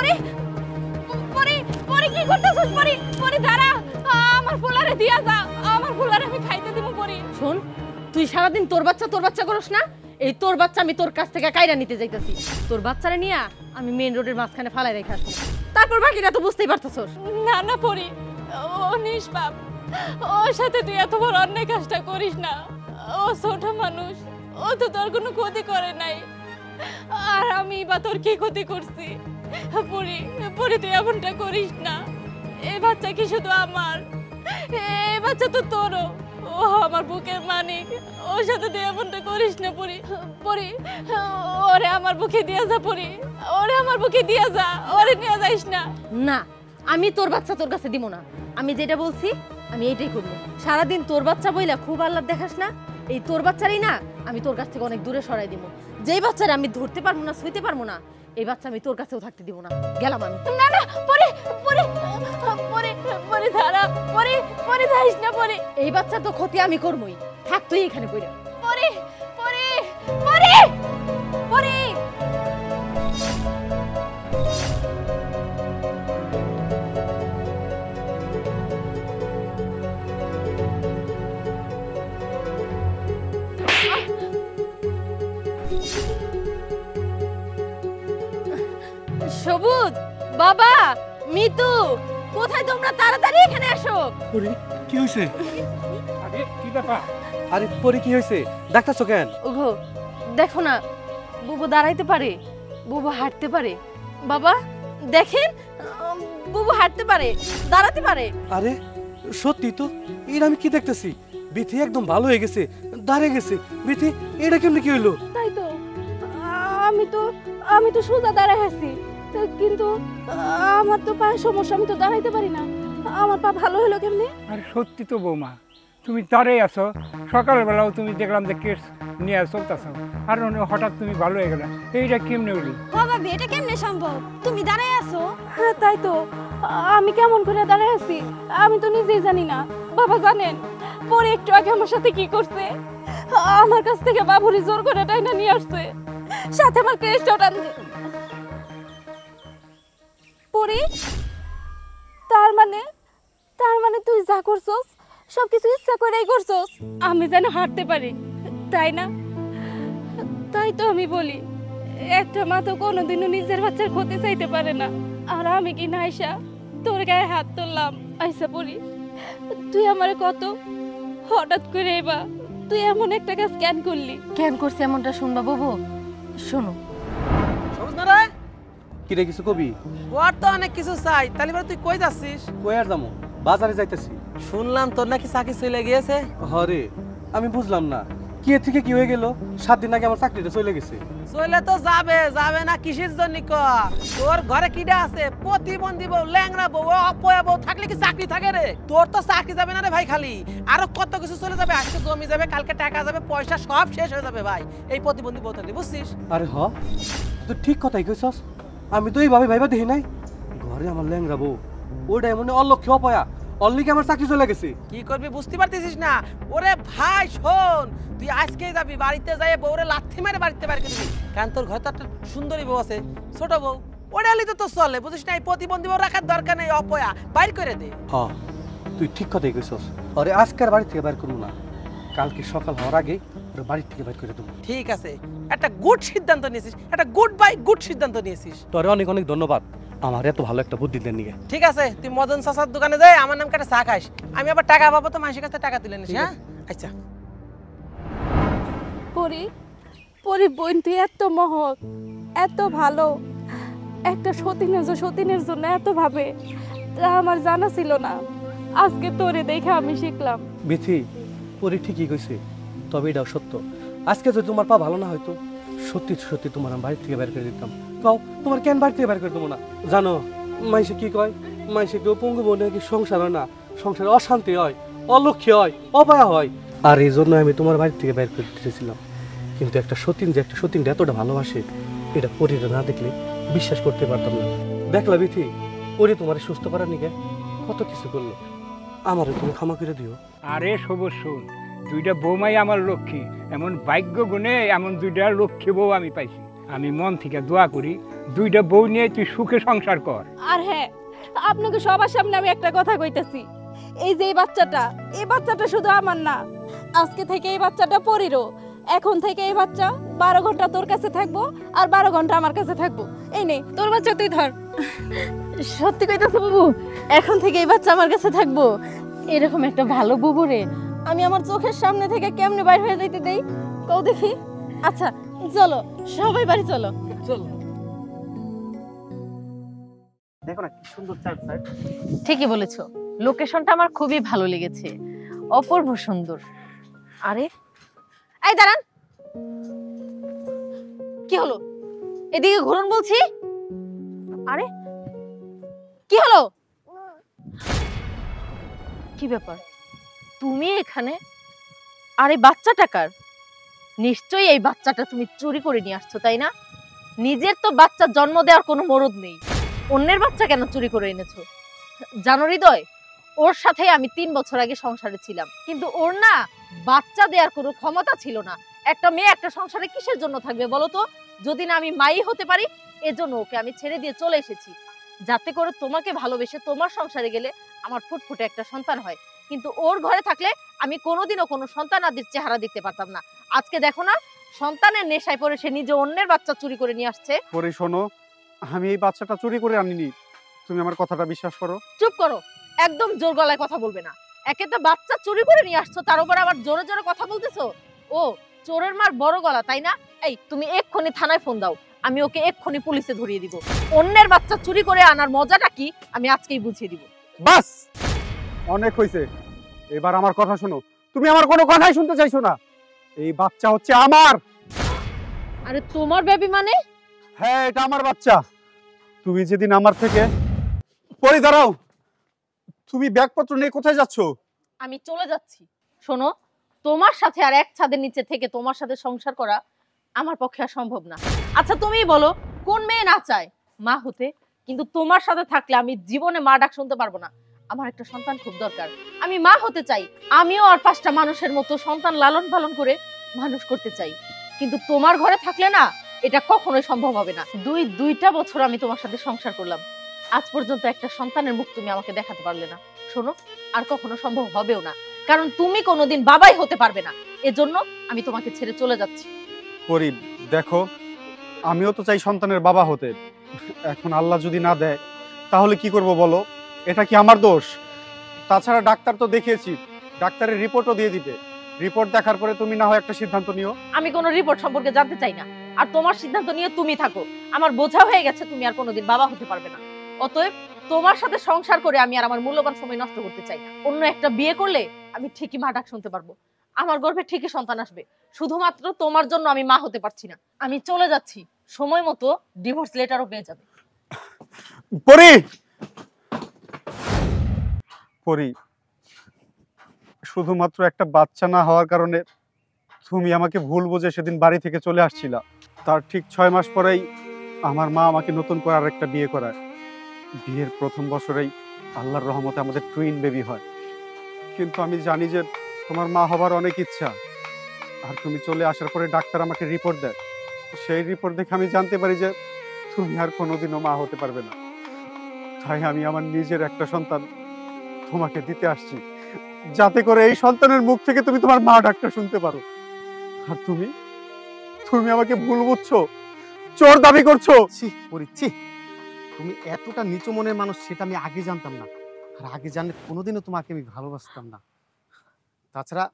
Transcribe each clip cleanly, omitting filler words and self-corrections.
পরি পরি পরি কি করতেছস পরি পরি দাঁড়া আমার পোলারে দিয়া যা আমার পোলারে আমি খাইতে দিব পরি শোন তুই সারাদিন তোর বাচ্চা করস না এই তোর বাচ্চা আমি তোর কাছ থেকে কাইরা নিতে যাইতাছি তোর বাচ্চারে নিয়া আমি মেইন রোডের মাঝখানে ফালাই রেখে আসবো তারপর বাকিটা তো বুঝতেই পারতেছস না না পরি ও নিষ্পাপ ওর সাথে তুই এত বড় অন্যায় কাজটা করিস না ও ছোট মানুষ ও তো তোর কোনো ক্ষতি করে নাই আর আমি বা তোর কি ক্ষতি করছি পরি পরি তুই এমনটা করিস না এই বাচ্চা কি শুধু আমার এই বাচ্চা তো তোরও ও আমার বুকের মানিক ওর সাথে তুই এমনটা করিস না পরি পরি ওরে আমার বুকে দিয়া যা পরি ওরে আমার বুকে দিয়া যা ওরে নিয়ে যাইস না না আমি তোর বাচ্চা তোর কাছে দিব না আমি যেটা বলছি আমি এইটাই করবো সারাদিন তোর বাচ্চা বইলা খুব আহ্লাদ দেখাস না এই তোর বাচ্চারই না আমি তোর কাছ থেকে অনেক দূরে সরাই দিব যেই বাচ্চারা আমি ধরতে পারবো না ছুঁইতে পারবো না এই বাচ্চা আমি তোর কাছেও থাকতে দিব না গেলাম আমি না না পরে পরে পরে পরে ধারা পরে পরে যাইস না পরে এই বাচ্চা তো ক্ষতি আমি করবই থাক তুই এখানে কইরা পরে পরে পরে পরে সবুজ বাবা মিতু কোথায় তোমরা তাড়াতাড়ি এখানে আসো পরি কি হইছে আরে কি ব্যাপার আরে পরি কি হইছে ডাক্তারছো কেন ওগো দেখো না বুবু দাঁড়াইতে পারে বুবু হাঁটতে পারে বাবা দেখেন বুবু হাঁটতে পারে দাঁড়াতে পারে আরে সত্যি তো এটা আমি কি দেখতেছি বিথি একদম ভালো হয়ে গেছে দাঁড়িয়ে গেছে বিথি এটা কেমনে কি হইলো তাই তো আমি তো সোজা দাঁড়ায় আছি কিন্তু আমার তো পায়ের সমস্যা আমি তো দাঁড়াইতে পারি না আমার পা ভালো হলো কেমনে আরে সত্যি তো বৌমা তুমি দাঁড়িয়ে আছো সকালবেলাও তুমি দেখলাম যে কেস নিয়ে চলতেছো আর হঠাৎ তুমি ভালো হয়ে গেলে এইটা কেমনে হলি বাবা এটা কেমনে সম্ভব তুমি দাঁড়ায় আছো হ্যাঁ তাই তো আমি কেমন করে দাঁড়ায় আছি আমি তো নিজেই জানি না বাবা জানেন পরে একটু আগে আমার সাথে কি করছে আমার কাছ থেকে বাবুরি জোর করে টাইনা নিয়ে আসছে সাথে আমার কেসটাও টান পরে তার মানে তুই যা করছস সবকিছু ইচ্ছা করেই করছস আমি যেন হাঁটতে পারি তাই না তাই তো আমি বলি একটা মা তো কোনোদিনও নিজের বাচ্চার ক্ষতি চাইতে পারে না আর আমি কি না আইসা তোর গায়ে হাত তুললাম আইসা পড়ি তুই আমারে কত হঠাৎ করে এবার তুই এমন একটা কাজ কেন করলি কেন করছে এমনটা শুনবা বাবু শোনো সবুজ নারায়ণ কি রে কিছু কবি ওর তো অনেক কিছু চাই তাহলে এবার তুই কই যাচ্ছিস কই আর যামু বাজারে যাইতেছি শুনলাম তোর নাকি চাকরি চলে গিয়েছে হরে আমি বুঝলাম না কি এর থেকে কি হয়ে গেল 7 দিন আগে আমার চাকরিটা চলে গেছে চলে তো যাবে না কিসের জন্য ক তোর ঘরে কিডা আছে প্রতিবন্ধী বউ ল্যাংড়া বউ অপয়া বউ থাকলে কি চাকরি থাকে রে তোর তো চাকরি যাবে না রে ভাই খালি আরো কত কিছু চলে যাবে আজকে জমি যাবে কালকে টাকা যাবে পয়সা সব শেষ হয়ে যাবে ভাই এই প্রতিবন্ধী বউ থাকলে বুঝছিস আরে হ তুই ঠিক কথাই কইছস আমি তো এইভাবে ভাইবা দেখি নাই ঘরে আমার ল্যাংড়া বউ ওটা এমন অলক্ষ্য অপয়া অলরেডি আমার চাকরি চলে গেছে কি করবি বুঝতে পারতেছিস না ওরে ভাই শোন তুই আজকে যাবি বাড়িতে যাই বউরে লাথি মেরে বাড়িতে বাইরে করে দিবি কারণ তোর ঘরে তো একটা সুন্দরী বউ আছে ছোট বউ ওটা হলে তো তোর চলে বুঝিস না এই প্রতিবন্ধী বউ রাখার দরকার নেই অপয়া বাইর করে দে হ্যাঁ তুই ঠিক কথাই কইছস আরে আজকের বাড়ি থেকে বাইর করবো না কালকে সকাল হওয়ার আগে ওর বাড়ি থেকে বাইর করে দেবো ঠিক আছে একটা গুড সিদ্ধান্ত নিয়েছিস একটা গুড বাই গুড সিদ্ধান্ত নিয়েছিস তোরে অনেক অনেক ধন্যবাদ আমার এত ভালো একটা বুদ্ধি দেন নিয়ে ঠিক আছে তুই মদন চাচার দোকানে যাই আমার নাম একটা চা খাইস আমি আবার টাকা পাবো তো মানুষের কাছে টাকা তুলে নিস হ্যাঁ আচ্ছা পরি পরি বোন তুই এত মহৎ এত ভালো একটা সতীনের জন্য এত ভাবে তা আমার জানা ছিল না আজকে তোরে দেখে আমি শিখলাম বিথি পরি ঠিকই কইছে তবে এটাও সত্য আজকে যদি তোমার পা ভালো না হয়তো সত্যি সত্যি তোমার আমি বাড়ি থেকে বের করে দিতাম কাও তোমার কেন বাড়ি থেকে বের করে দেবো না জানো মাইসে কি কয় মাইসে কেউ পঙ্গু বোন নাকি সংসার হয় না সংসারে অশান্তি হয় অলক্ষ্য হয় অপায়া হয় আর এই জন্য আমি তোমার বাড়ি থেকে বের করে দিতেছিলাম কিন্তু একটা সতীন যে একটা সতীনটা এতটা ভালোবাসে এটা পরিটা না দেখলে বিশ্বাস করতে পারতাম না দেখলা বিথি পরি তোমার সুস্থ করার নিকে কত কিছু করলো আমারও তুমি ক্ষমা করে দিও আরে সবুজ শোন দুইটা বৌমাই আমার লক্ষ্মী এমন ভাগ্য গুণে এমন দুইটা লক্ষ্মী বউ আমি পাইছি আমি মন থেকে দোয়া করি দুইটা বউ নিয়ে তুই সুখে সংসার কর। আর হ্যাঁ, আপনাকে সবার সামনে আমি একটা কথা কইতেছি, এই যে এই বাচ্চাটা শুধু আমার না, আজকে থেকে এই বাচ্চাটা পরিরও। এখন থেকে এই বাচ্চা 12 ঘন্টা তোর কাছে থাকবো আর 12 ঘন্টা আমার কাছে থাকবো। এই নে তোর বাচ্চা, তুই ধর। সত্যি কইতাছো বুবু? এখন থেকে এই বাচ্চা আমার কাছে থাকবো? এরকম একটা ভালো বুবু রে আমি আমার চোখের সামনে থেকে কেমনে বাইর হয়ে যাইতে দেই কও দেখি। আচ্ছা চলো সবাই বাড়ি চলো। চল। দেখো না কি সুন্দর চাঁদ সাইড। ঠিকই বলেছো, লোকেশনটা আমার খুবই ভালো লেগেছে, অপূর্ব সুন্দর। আরে এই দাঁড়ান, কি হলো? এদিকে ঘুরুন বলছি। আরে কি হলো? কি ব্যাপার, তুমি এখানে? আরে বাচ্চাটা কার? নিশ্চয়ই এই বাচ্চাটা তুমি চুরি করে নিয়ে আসছো, তাই না? নিজের তো বাচ্চা জন্ম দেওয়ার কোনো মরদ নেই, অন্যের বাচ্চা কেন চুরি করে এনেছো? জানো হৃদয়, ওর সাথে আমি 3 বছর আগে সংসারে ছিলাম, কিন্তু ওর না বাচ্চা দেওয়ার কোনো ক্ষমতা ছিল না। একটা মেয়ে একটা সংসারে কিসের জন্য থাকবে বলো তো? যদি না আমি মাই হতে পারি, এজন্য ওকে আমি ছেড়ে দিয়ে চলে এসেছি, যাতে করে তোমাকে ভালোবেসে তোমার সংসারে গেলে আমার ফুটফুটে একটা সন্তান হয়। কিন্তু ওর ঘরে থাকলে আমি কোনোদিনও কোনো সন্তান আদির চেহারা দেখতে পারতাম না। আজকে দেখো না, সন্তানের নেশায় পড়ে সে নিজে অন্যের বাচ্চা চুরি করে নিয়ে আসছে। পরে শোনো, আমি এই বাচ্চাটা চুরি করে আনিনি, তুমি আমার কথাটা বিশ্বাস করো। চুপ করো, একদম জোর গলায় কথা বলবে না। একে তো বাচ্চা চুরি করে নিয়ে আসছো, তার উপর আবার জোরে জোরে কথা বলতেছো। ও চোরের মার বড় গলা, তাই না? এই তুমি এক্ষুনি থানায় ফোন দাও, আমি ওকে এক্ষুনি পুলিশে ধরিয়ে দিব। অন্যের বাচ্চা চুরি করে আনার মজাটা কি আমি আজকেই বুঝিয়ে দিব। বাস, অনেক হয়েছে, এবার আমার কথা শোনো। তুমি আমার কোনো কথাই শুনতে চাইছো না। এই বাচ্চা হচ্ছে আমার। আরে তোমার বেবি মানে? হ্যাঁ, এটা আমার বাচ্চা। তুমি যেদিন আমার থেকে পরে দাঁড়াও, তুমি ব্যাগপত্র নিয়ে কোথায় যাচ্ছো? আমি চলে যাচ্ছি। শোনো, তোমার সাথে আর এক ছাদের নিচে থেকে তোমার সাথে সংসার করা আমার পক্ষে আর সম্ভব না। আচ্ছা তুমিই বলো, কোন মেয়ে না চায় মা হতে? কিন্তু তোমার সাথে থাকলে আমি জীবনে মা ডাক শুনতে পারবো না। আমার একটা সন্তান খুব দরকার, আমি মা হতে চাই। আমিও আর 5টা মানুষের মতো সন্তান লালন পালন করে মানুষ করতে চাই, কিন্তু তোমার ঘরে থাকলে না এটা কখনোই সম্ভব হবে না। 2টা বছর আমি তোমার সাথে সংসার করলাম, আজ পর্যন্ত একটা সন্তানের মুখ তুমি আমাকে দেখাতে পারলে না। শোনো, আর কখনো সম্ভব হবেও না, কারণ তুমি কোনোদিন বাবাই হতে পারবে না। এজন্য আমি তোমাকে ছেড়ে চলে যাচ্ছি। পরি দেখো, আমিও তো চাই সন্তানের বাবা হতে। এখন আল্লাহ যদি না দেয় তাহলে কি করব বলো? এটা কি আমার দোষ? তাছাড়া ডাক্তার তো দেখিয়েছি, ডাক্তারের রিপোর্টও দিয়ে দিবে। রিপোর্ট দেখার পরে তুমি না হয় একটা সিদ্ধান্ত নিও। আমি কোনো রিপোর্ট সম্পর্কে জানতে চাই না, আর তোমার সিদ্ধান্ত নিয়ে তুমি থাকো। আমার বোঝা হয়ে গেছে তুমি আর কোনোদিন বাবা হতে পারবে না। অতএব তোমার সাথে সংসার করে আমি আর আমার মূল্যবান সময় নষ্ট করতে চাই না। অন্য একটা বিয়ে করলে আমি ঠিকই মা ডাক শুনতে পারবো, আমার গর্ভে ঠিকই সন্তান আসবে। শুধুমাত্র তোমার জন্য আমি মা হতে পারছি না। আমি চলে যাচ্ছি, সময় মতো ডিভোর্স লেটারও পেয়ে যাবে। পরি, পরি, শুধুমাত্র একটা বাচ্চা না হওয়ার কারণে তুমি আমাকে ভুল বুঝে সেদিন বাড়ি থেকে চলে আসছিলা। তার ঠিক 6 মাস পরেই আমার মা আমাকে নতুন করে আরেকটা বিয়ে করায়। বিয়ের প্রথম বছরেই আল্লাহর রহমতে আমাদের টুইন বেবি হয়। কিন্তু আমি জানি যে তোমার মা হবার অনেক ইচ্ছা। আর তুমি চলে আসার পরে ডাক্তার আমাকে রিপোর্ট দেয়, সেই রিপোর্ট দেখে আমি জানতে পারি যে তুমি আর কোনোদিনও মা হতে পারবে না। তাই আমি আমার নিজের একটা সন্তান তোমাকে দিতে আসছি, যাতে করে এই সন্তানের মুখ থেকে তুমি তোমার মা ডাকটা শুনতে পারো। আর তুমি তুমি আমাকে ভুল বুঝছো, চোর দাবি করছো। ছি পরিচ্ছি, তুমি এতটা নিচু মনের মানুষ সেটা আমি আগে জানতাম না। আর আগে জানলে কোনোদিনও তোমাকে আমি ভালোবাসতাম না। তাছাড়া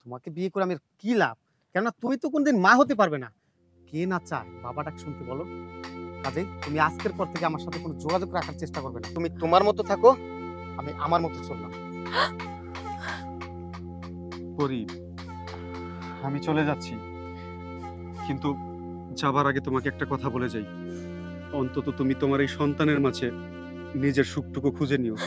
তোমাকে বিয়ে করে আমি কি লাভ? কেননা তুমি তো কোনোদিন মা হতে পারবে না। কে না চায় বাবা ডাক শুনতে বলো? কাজেই তুমি আজকের পর থেকে আমার সাথে কোনো যোগাযোগ রাখার চেষ্টা করবে না। তুমি তোমার মতো থাকো, আমি আমার মতো চললাম। পরি, আমি চলে যাচ্ছি, কিন্তু যাবার আগে তোমাকে একটা কথা বলে যাই। অন্তত তুমি তোমার এই সন্তানের মাঝে নিজের সুখটুকু খুঁজে নিও।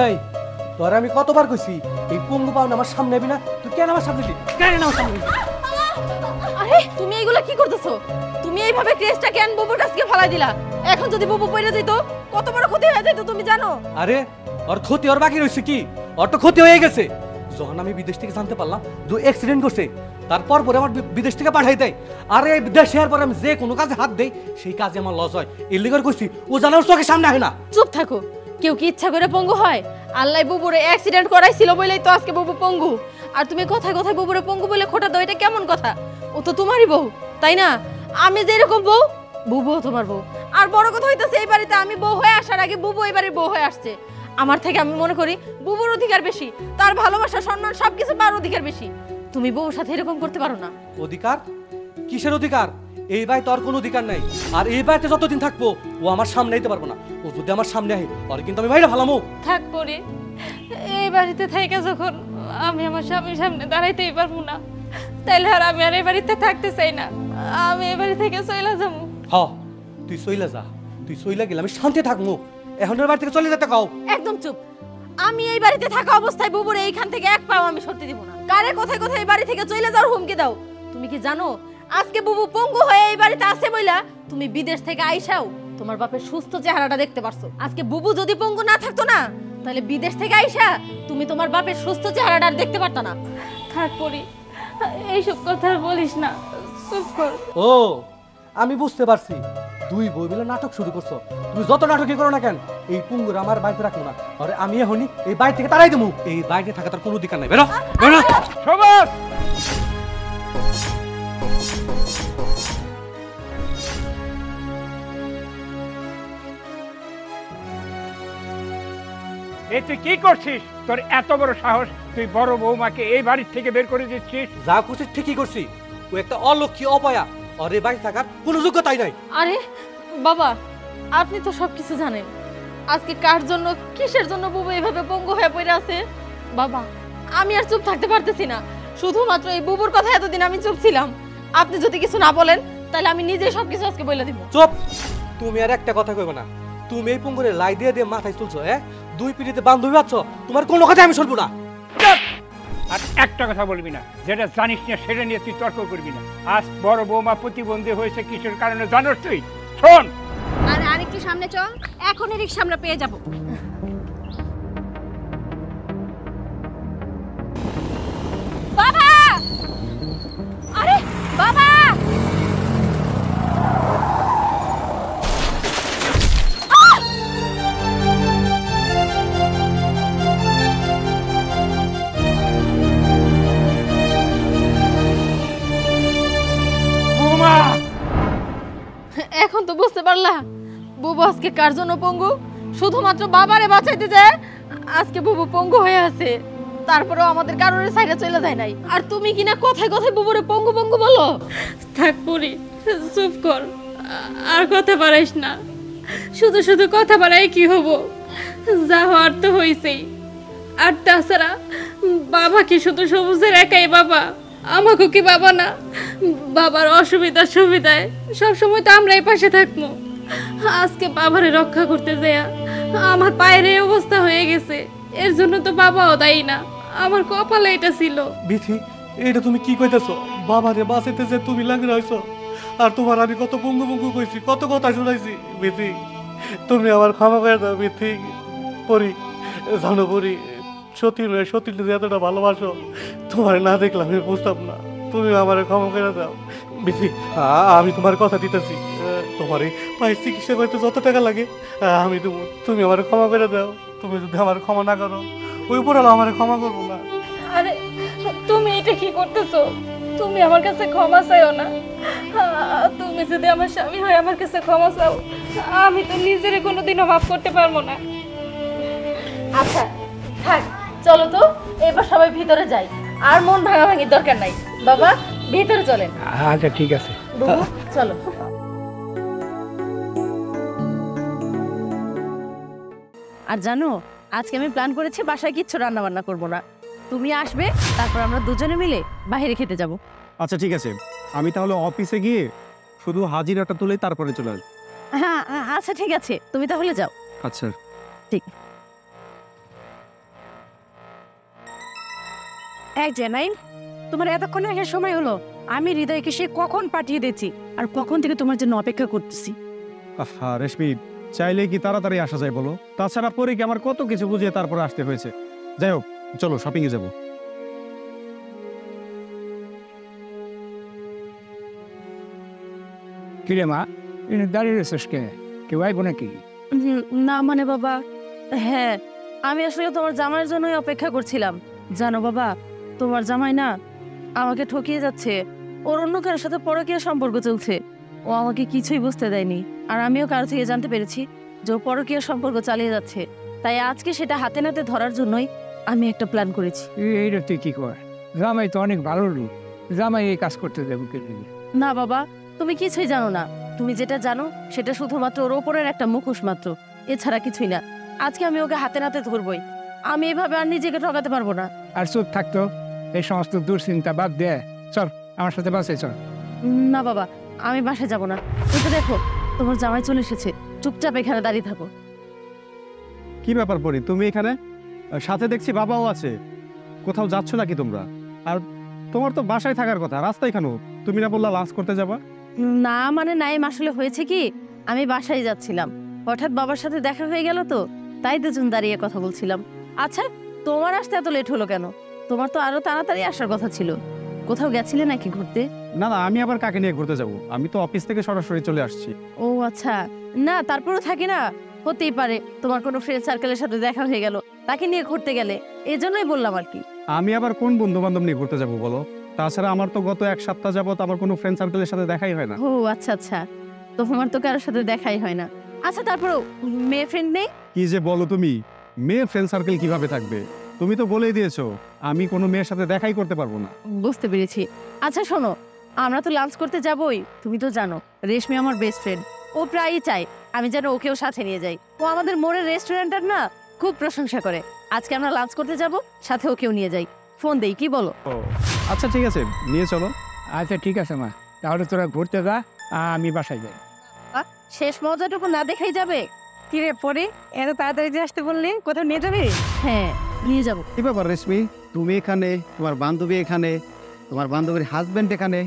এই তোর আমি কতবার কইছি এই পঙ্গু পাওনা আমার সামনে আবি না? তুই কেন আমার সামনে দি? কেন আমার সামনে দি? আরে তুমি এইগুলা কি করতেছো? তুমি এইভাবে কেসটা কেন বুবুর কাছে ফালাই দিলা? এখন যদি বুবু পড়ে যেত কত বড় ক্ষতি হয়ে যেত তুমি জানো? আরে ওর ক্ষতি ওর বাকি রয়েছে কি? ওর তো ক্ষতি হয়ে গেছে। যখন আমি বিদেশ থেকে জানতে পারলাম অ্যাক্সিডেন্ট করছে, তারপর পরে আমার বিদেশ থেকে পাঠাই দেয়। আর এই দেশে আর পরে আমি যে কোনো কাজে হাত দেই সেই কাজে আমার লস হয়। এর লিগার করছি ও জানার চোখের সামনে হয় না। চুপ থাকো। কেউ কি ইচ্ছা করে পঙ্গু হয়? আল্লাহ বুবুরে অ্যাক্সিডেন্ট করাইছিল বলেই তো আজকে বুবু পঙ্গু। আর তুমি কথায় কথায় বুবুরে পঙ্গু বলে খোটা দাও, এটা কেমন কথা? ও তো তোমারই বউ, তাই না? আমি যেরকম বউ, বুবুও তোমার বউ। আর বড় কথা হইতাছে এই বাড়িতে আমি বউ হয়ে আসার আগে বুবু এই বাড়ির বউ হয়ে আসছে। আমার থেকে আমি মনে করি বুবুর অধিকার বেশি, তার ভালোবাসা সম্মান সবকিছু পার অধিকার বেশি। তুমি বউর সাথে এরকম করতে পারো না। অধিকার? কিসের অধিকার? এই বাড়িতে তোর কোনো অধিকার নাই। আর এই বাড়িতে যতদিন থাকবো ও আমার সামনে আইতে পারবো না। ও যদি আমার সামনে আহে ওরে কিন্তু আমি বাইরে ফালামো। থাক পরে এই বাড়িতে থেকে যখন আমি আমার স্বামীর সামনে দাঁড়াইতেই পারবো না, তাইলে আর আমি আর এই বাড়িতে থাকতে চাই না। আমি এই বাড়ি থেকে চলে যাবো। হ, তুই চইলা যা। তুই চইলা গেলে আমি শান্তি থাকবো। এখন ওর বাড়ি থেকে চলে যেতে কও। একদম চুপ। আমি এই বাড়িতে থাকা অবস্থায় বুবুরে এইখান থেকে এক পাও আমি সত্যি দিব না। কারে কোথায় কোথায় এই বাড়ি থেকে চলে যাওয়ার হুমকি দাও? তুমি কি জানো আজকে বুবু পঙ্গু হয়ে এই বাড়িতে আছে বইলা তুমি বিদেশ থেকে আইসাও তোমার বাপের সুস্থ চেহারাটা দেখতে পারছো। আজকে বুবু যদি পঙ্গু না থাকতো না, তাহলে বিদেশ থেকে আইসা তুমি তোমার বাপের সুস্থ চেহারাটা আর দেখতে পারতা না। থাক পরে এইসব কথা আর বলিস না, চুপ কর। ও, আমি বুঝতে পারছি। দুই বই মিলে নাটক শুরু করছো। তুমি যত নাটকই করো না কেন, এই পুঙ্গুর আমার বাড়িতে রাখবো না। আরে আমি এখনই এই বাড়ি থেকে তাড়াই দেবো। এই বাড়িতে থাকা তার কোনো অধিকার নাই। বেরো বেরো। সবাই এই তুই কি করছিস? তোর এত বড় সাহস, তুই বড় বৌমাকে এই বাড়ির থেকে বের করে দিচ্ছিস? যা করছিস ঠিকই করছি। ও একটা অলক্ষী অপয়া। আর এই বাড়ি থাকার কোনো যোগ্যতাই নাই। আরে বাবা, আপনি তো সবকিছু জানেন। আজকে কার জন্য কিসের জন্য বুবু এভাবে পঙ্গু হয়ে পড়ে আছে? বাবা, আমি আর চুপ থাকতে পারতেছি না। শুধুমাত্র এই বুবুর কথা এতদিন আমি চুপ ছিলাম। আপনি যদি কিছু না বলেন তাহলে আমি নিজে সবকিছু আজকে বলে দিব। চুপ। তুমি আর একটা কথা কইবে না। তুমি এই পুঙ্গুরে লাই দিয়ে দিয়ে মাথায় তুলছো। দুই পিড়িতে বান্ধবী আছো, তোমার কোনো কথা আমি শুনবো না। আর একটা কথা বলবি না, যেটা জানিস না সেটা নিয়ে তুই তর্ক করবি না। আজ বড় বৌমা প্রতিবন্ধী হয়েছে কিসের কারণে জানোস তুই? শোন, আরে আরেকটু সামনে চল, এখনই রিকশা আমরা পেয়ে যাব। বাবা! আরে বাবা! বৌমা! এখন তো বুঝতে পারলা বুবু আজকে কার জন্য পঙ্গু? শুধুমাত্র বাবারে বাঁচাইতে যায় আজকে বুবু পঙ্গু হয়ে আছে। তারপরেও আমাদের কারোর সাইডে চলে যায় নাই। আর তুমি কিনা কথায় কথায় বুবুরে পঙ্গু পঙ্গু বলো। থাক পরে চুপ কর, আর কথা বাড়াইস না। শুধু শুধু কথা বাড়াই কি হবো? যা হওয়ার তো হয়েছেই। আর তাছাড়া বাবা কি শুধু সবুজের একাই বাবা? আমাকে কি বাবা না? বাবার অসুবিধা সুবিধায় সবসময় তো আমরাই পাশে থাকবো। আজকে বাবারে রক্ষা করতে যাইয়া আমার পায়ের এই অবস্থা হয়ে গেছে। এর জন্য তো বাবাও দায়ী না, আমার কপালে এটা ছিল। বিথি, এটা তুমি কি কইতেছো? বাবারে বাঁচাইতে যে তুমি লাগরা হইছো। আর তোমার আমি কত বঙ্গু বঙ্গু কইছি, কত কথা শুনাইছি। বিথি, তুমি আমার ক্ষমা করে দাও। বিথি, পরি জানো পরি, সত্যি নয়, সত্যি যে এতটা ভালোবাসো তোমার না দেখলাম আমি বুঝতাম না। তুমি আমার ক্ষমা করে দাও। বিথি, আমি তোমার কথা দিতেছি। তোমার এই পায়ের চিকিৎসা করতে যত টাকা লাগে আমি দেবো। তুমি আমার ক্ষমা করে দাও। তুমি যদি আমার ক্ষমা না করো, ওই উপরালা আমার ক্ষমা করবো না। আরে তুমি এটা কি করতেছো? তুমি আমার কাছে ক্ষমা চাইও না। তুমি যদি আমার স্বামী হয় আমার কাছে ক্ষমা চাও, আমি তো নিজের কোনোদিনও মাফ করতে পারবো না। আচ্ছা থাক, চলো তো এবার সবাই ভিতরে যাই। আর মন ভাঙাভাঙির দরকার নাই। বাবা ভিতরে চলেন। আচ্ছা ঠিক আছে, বুবু চলো। আর জানো আজকে আমি প্ল্যান করেছি বাসায় কিচ্ছু রান্না বান্না করবো না। তুমি আসবে, তারপর আমরা দুজনে মিলে বাইরে খেতে যাব। আচ্ছা ঠিক আছে, আমি তাহলে অফিসে গিয়ে শুধু হাজিরাটা তুলে তারপরে চলে আসবো। হ্যাঁ আচ্ছা ঠিক আছে, তুমি তাহলে যাও। আচ্ছা ঠিক। এই জেনাইন, তোমার এতক্ষণ আসার সময় হলো। আমি হৃদয়কে সে কখন পাঠিয়ে দিয়েছি আর কখন থেকে তোমার জন্য অপেক্ষা করতেছি। রেশমি, চাইলে কি তাড়াতাড়ি আসা যায় বলো? তাছাড়া পরীকে আমার কত কিছু বুঝিয়ে তারপরে আসতে হয়েছে। যাই হোক, চলো শপিং এ যাবো। কিরে মা, এনে দাঁড়িয়ে রয়েছিস কে? কেউ আইব নাকি? না মানে বাবা, হ্যাঁ আমি আসলে তোমার জামাইয়ের জন্যই অপেক্ষা করছিলাম। জানো বাবা, তোমার জামাই না আমাকে ঠকিয়ে যাচ্ছে। ওর অন্য কারোর সাথে পরকীয়া সম্পর্ক চলছে। ও আমাকে কিছুই বুঝতে দেয়নি, আর আমিও কারো থেকে জানতে পেরেছি যে ও পরকীয়া সম্পর্ক চালিয়ে যাচ্ছে। তাই আজকে সেটা হাতে নাতে ধরার জন্যই আমি একটা প্ল্যান করেছি। এইটা তুই কি কর? জামাই তো অনেক ভালো লোক, জামাই এই কাজ করতে যাবো কে? না বাবা, তুমি কিছুই জানো না। তুমি যেটা জানো সেটা শুধুমাত্র ওর ওপরের একটা মুখোশ মাত্র, এছাড়া কিছুই না। আজকে আমি ওকে হাতে নাতে ধরবই। আমি এভাবে আর নিজেকে ঠকাতে পারবো না। আর চুপ থাকতো, এই সমস্ত দুশ্চিন্তা বাদ দে। চল আমার সাথে বাসে চল। না বাবা, আমি বাসায় যাব না। কিন্তু দেখো, তোমার জামাই চলে এসেছে, চুপচাপ এখানে দাঁড়িয়ে থাকো। কি ব্যাপার পরি, তুমি এখানে? সাথে দেখছি বাবাও আছে। কোথাও যাচ্ছ নাকি তোমরা? আর তোমার তো বাসায় থাকার কথা, রাস্তায় কেন? তুমি না বললা লাঞ্চ করতে যাবা? না মানে নাইম, আসলে হয়েছে কি, আমি বাসায় যাচ্ছিলাম, হঠাৎ বাবার সাথে দেখা হয়ে গেল, তো তাই দুজন দাঁড়িয়ে কথা বলছিলাম। আচ্ছা, তোমার আসতে এত লেট হলো কেন? তোমার তো আরো তাড়াতাড়ি আসার কথা ছিল। কোথাও গেছিলে নাকি ঘুরতে? না না, আমি আবার কাকে নিয়ে ঘুরতে যাব? আমি তো অফিস থেকে সরাসরি চলে আসছি। ও আচ্ছা, না তারপরও থাকি না, হতেই পারে তোমার কোনো ফ্রেন্ড সার্কেলের সাথে দেখা হয়ে গেল, তাকে নিয়ে ঘুরতে গেলে, এই জন্যই বললাম আর কি। আমি আবার কোন বন্ধু বান্ধব নিয়ে ঘুরতে যাব বলো? তাছাড়া আমার তো গত এক সপ্তাহ যাবত আমার কোনো ফ্রেন্ড সার্কেলের সাথে দেখাই হয় না। ও আচ্ছা আচ্ছা, তোমার তো কারোর সাথে দেখাই হয় না। আচ্ছা, তারপরও মেয়ে ফ্রেন্ড নেই? কি যে বলো তুমি, মেয়ে ফ্রেন্ড সার্কেল কিভাবে থাকবে? তুমি তো বলেই দিয়েছো আমি কোনো মেয়ের সাথে দেখাই করতে পারবো না। বুঝতে পেরেছি। আচ্ছা শোনো, আমরা তো লাঞ্চ করতে যাবোই, তুমি তো জানো রেশমি আমার বেস্ট ফ্রেন্ড। ও প্রায়ই চাই আমি যেন ওকেও সাথে নিয়ে যাই। ও আমাদের মোড়ের রেস্টুরেন্টের না খুব প্রশংসা করে। আজকে আমরা লাঞ্চ করতে যাব, সাথে ওকেও নিয়ে যাই। ফোন দেই, কি বলো? ও আচ্ছা ঠিক আছে, নিয়ে চলো। আচ্ছা ঠিক আছে মা, তাহলে তোরা ঘুরতে যা, আমি বাসায় যাই। শেষ মজাটুকু না দেখাই যাবে? কিরে পরে এত তাড়াতাড়ি যে আসতে বললি, কোথাও নিয়ে যাবি? হ্যাঁ নিয়ে যাবো। কি ব্যাপার রেশমি, তুমি এখানে, তোমার বান্ধবী এখানে, তোমার বান্ধবীর হাজবেন্ড এখানে,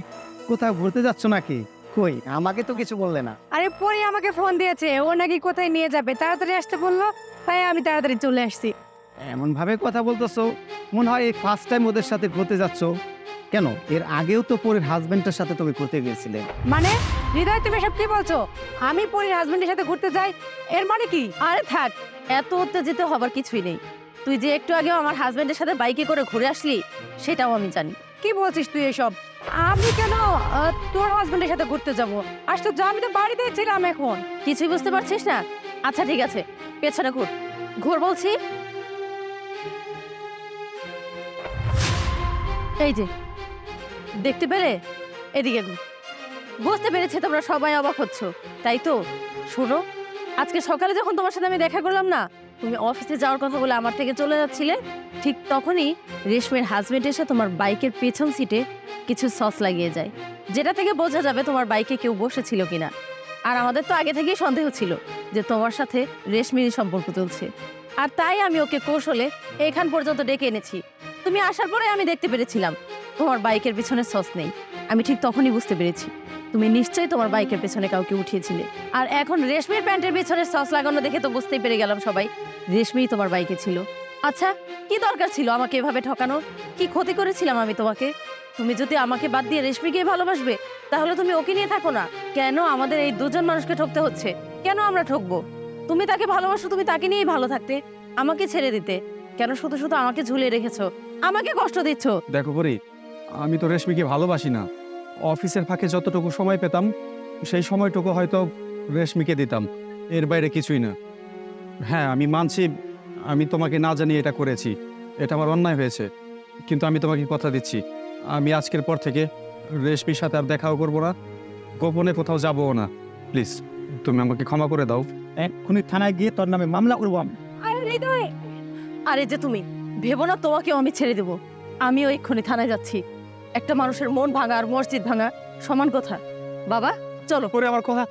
কোথাও ঘুরতে যাচ্ছ নাকি? কই, আমাকে তো কিছু বললে না। আরে পরে আমাকে ফোন দিয়েছে, ও নাকি কোথায় নিয়ে যাবে, তাড়াতাড়ি আসতে বললো, তাই আমি তাড়াতাড়ি চলে আসছি। এমন ভাবে কথা বলতেছো মনে হয় এই ফার্স্ট টাইম ওদের সাথে ঘুরতে যাচ্ছ। কেন, এর আগেও তো পরের হাজবেন্ডের সাথে তুমি ঘুরতে গিয়েছিলে। মানে হৃদয়, তুমি সব কি বলছো? আমি পরির হাজবেন্ডের সাথে ঘুরতে যাই, এর মানে কি? আরে থাক, এত উত্তেজিত হবার কিছুই নেই। তুই যে একটু আগেও আমার হাজবেন্ডের সাথে বাইকে করে ঘুরে আসলি, সেটাও আমি জানি। কি বলছিস তুই এসব? আমি কেন তোর হাজবেন্ডের সাথে ঘুরতে যাবো? আশ্চর্য, আমি তো বাড়িতে ছিলাম এখন। কিছুই বুঝতে পারছিস না? আচ্ছা ঠিক আছে, পেছনে ঘুর, ঘুর বলছি। এই যে দেখতে পেলে, এদিকে ঘুর। বুঝতে পেরেছি তোমরা সবাই অবাক হচ্ছ, তাই তো? শোনো, আজকে সকালে যখন তোমার সাথে আমি দেখা করলাম না, তুমি অফিসে যাওয়ার কথা বলে আমার থেকে চলে যাচ্ছিলে, ঠিক তখনই রেশমির হাজবেন্ড এসে তোমার বাইকের পেছন সিটে কিছু সস লাগিয়ে যায়, যেটা থেকে বোঝা যাবে তোমার বাইকে কেউ বসেছিল কিনা। আর আমাদের তো আগে থেকেই সন্দেহ ছিল যে তোমার সাথে রেশমির সম্পর্ক চলছে, আর তাই আমি ওকে কৌশলে এখান পর্যন্ত ডেকে এনেছি। তুমি আসার পরে আমি দেখতে পেরেছিলাম তোমার বাইকের পেছনে সস নেই। আমি ঠিক তখনই বুঝতে পেরেছি তুমি নিশ্চয়ই তোমার বাইকের পেছনে কাউকে উঠিয়েছিলে। আর এখন রেশমির প্যান্টের পেছনে সস লাগানো দেখে তো বুঝতেই পেরে গেলাম সবাই রেশমিই তোমার বাইকে ছিল। আচ্ছা, কি দরকার ছিল আমাকে এভাবে ঠকানোর? কি ক্ষতি করেছিলাম আমি তোমাকে? তুমি যদি আমাকে বাদ দিয়ে রেশমিকে ভালোবাসবে, তাহলে তুমি ওকে নিয়ে থাকো না। কেন আমাদের এই দুজন মানুষকে ঠকতে হচ্ছে? কেন আমরা ঠকবো? তুমি তাকে ভালোবাসো, তুমি তাকে নিয়েই ভালো থাকতে, আমাকে ছেড়ে দিতে। কেন শুধু শুধু আমাকে ঝুলিয়ে রেখেছো, আমাকে কষ্ট দিচ্ছ? দেখো পরি, আমি তো রেশমিকে ভালোবাসি না। অফিসের ফাঁকে যতটুকু সময় পেতাম সেই সময়টুকু হয়তো রেশমিকে দিতাম, এর বাইরে কিছুই না। হ্যাঁ আমি মানছি, আমি তোমাকে না জানিয়ে এটা করেছি, এটা আমার অন্যায় হয়েছে। কিন্তু আমি তোমাকে কথা দিচ্ছি, আমি আজকের পর থেকে রেশমির সাথে আর দেখাও করবো না, গোপনে কোথাও যাবো না। প্লিজ তুমি আমাকে ক্ষমা করে দাও। এক্ষুনি থানায় গিয়ে তোর নামে মামলা করবো আমি। আরে হৃদয়, আরে যে তুমি ভেবো না তোমাকেও আমি ছেড়ে দেবো। আমিও এক্ষুনি থানায় যাচ্ছি। একটা মানুষের মন ভাঙা আর মসজিদ ভাঙা সমান কথা। বাবা চলো। পরে আমার কথা।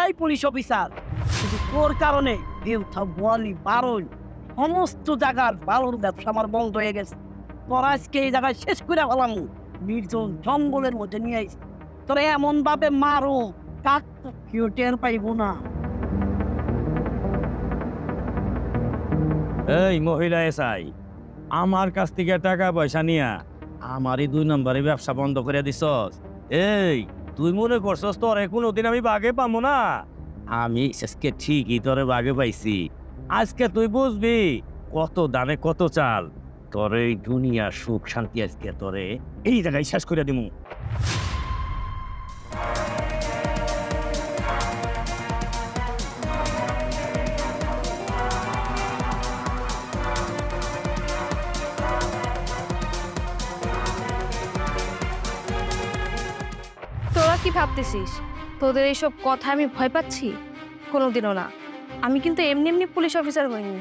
এই পুলিশ অফিসার, শুধু তোর কারণে দেউথা বোয়ালি বারোই সমস্ত জায়গার বালুর ব্যবসা আমার বন্ধ হয়ে গেছে। তোর আজকে এই জায়গায় শেষ করে ফেলাম, নির্জন জঙ্গলের মধ্যে নিয়ে আইস। তোরা এমন ভাবে মারো কাক কেউ টের পাইব না। এই মহিলা এসআই, আমার কাছ থেকে টাকা পয়সা নিয়া আমারই 2 নম্বরে ব্যবসা বন্ধ করে দিছস। এই তুই মনে করছস তোরে কোনোদিন আমি বাগে পাবো না? আমি আজকে ঠিকই তোরে বাগে পাইছি। আজকে তুই বুঝবি কত দানে কত চাল। তোরে এই দুনিয়া সুখ শান্তি আজকে তোরে এই জায়গায় শেষ করে দিমু। তোরা কি ভাবতেছিস তোদের এইসব কথা আমি ভয় পাচ্ছি? কোনোদিনও না। আমি কিন্তু এমনি এমনি পুলিশ অফিসার হইনি।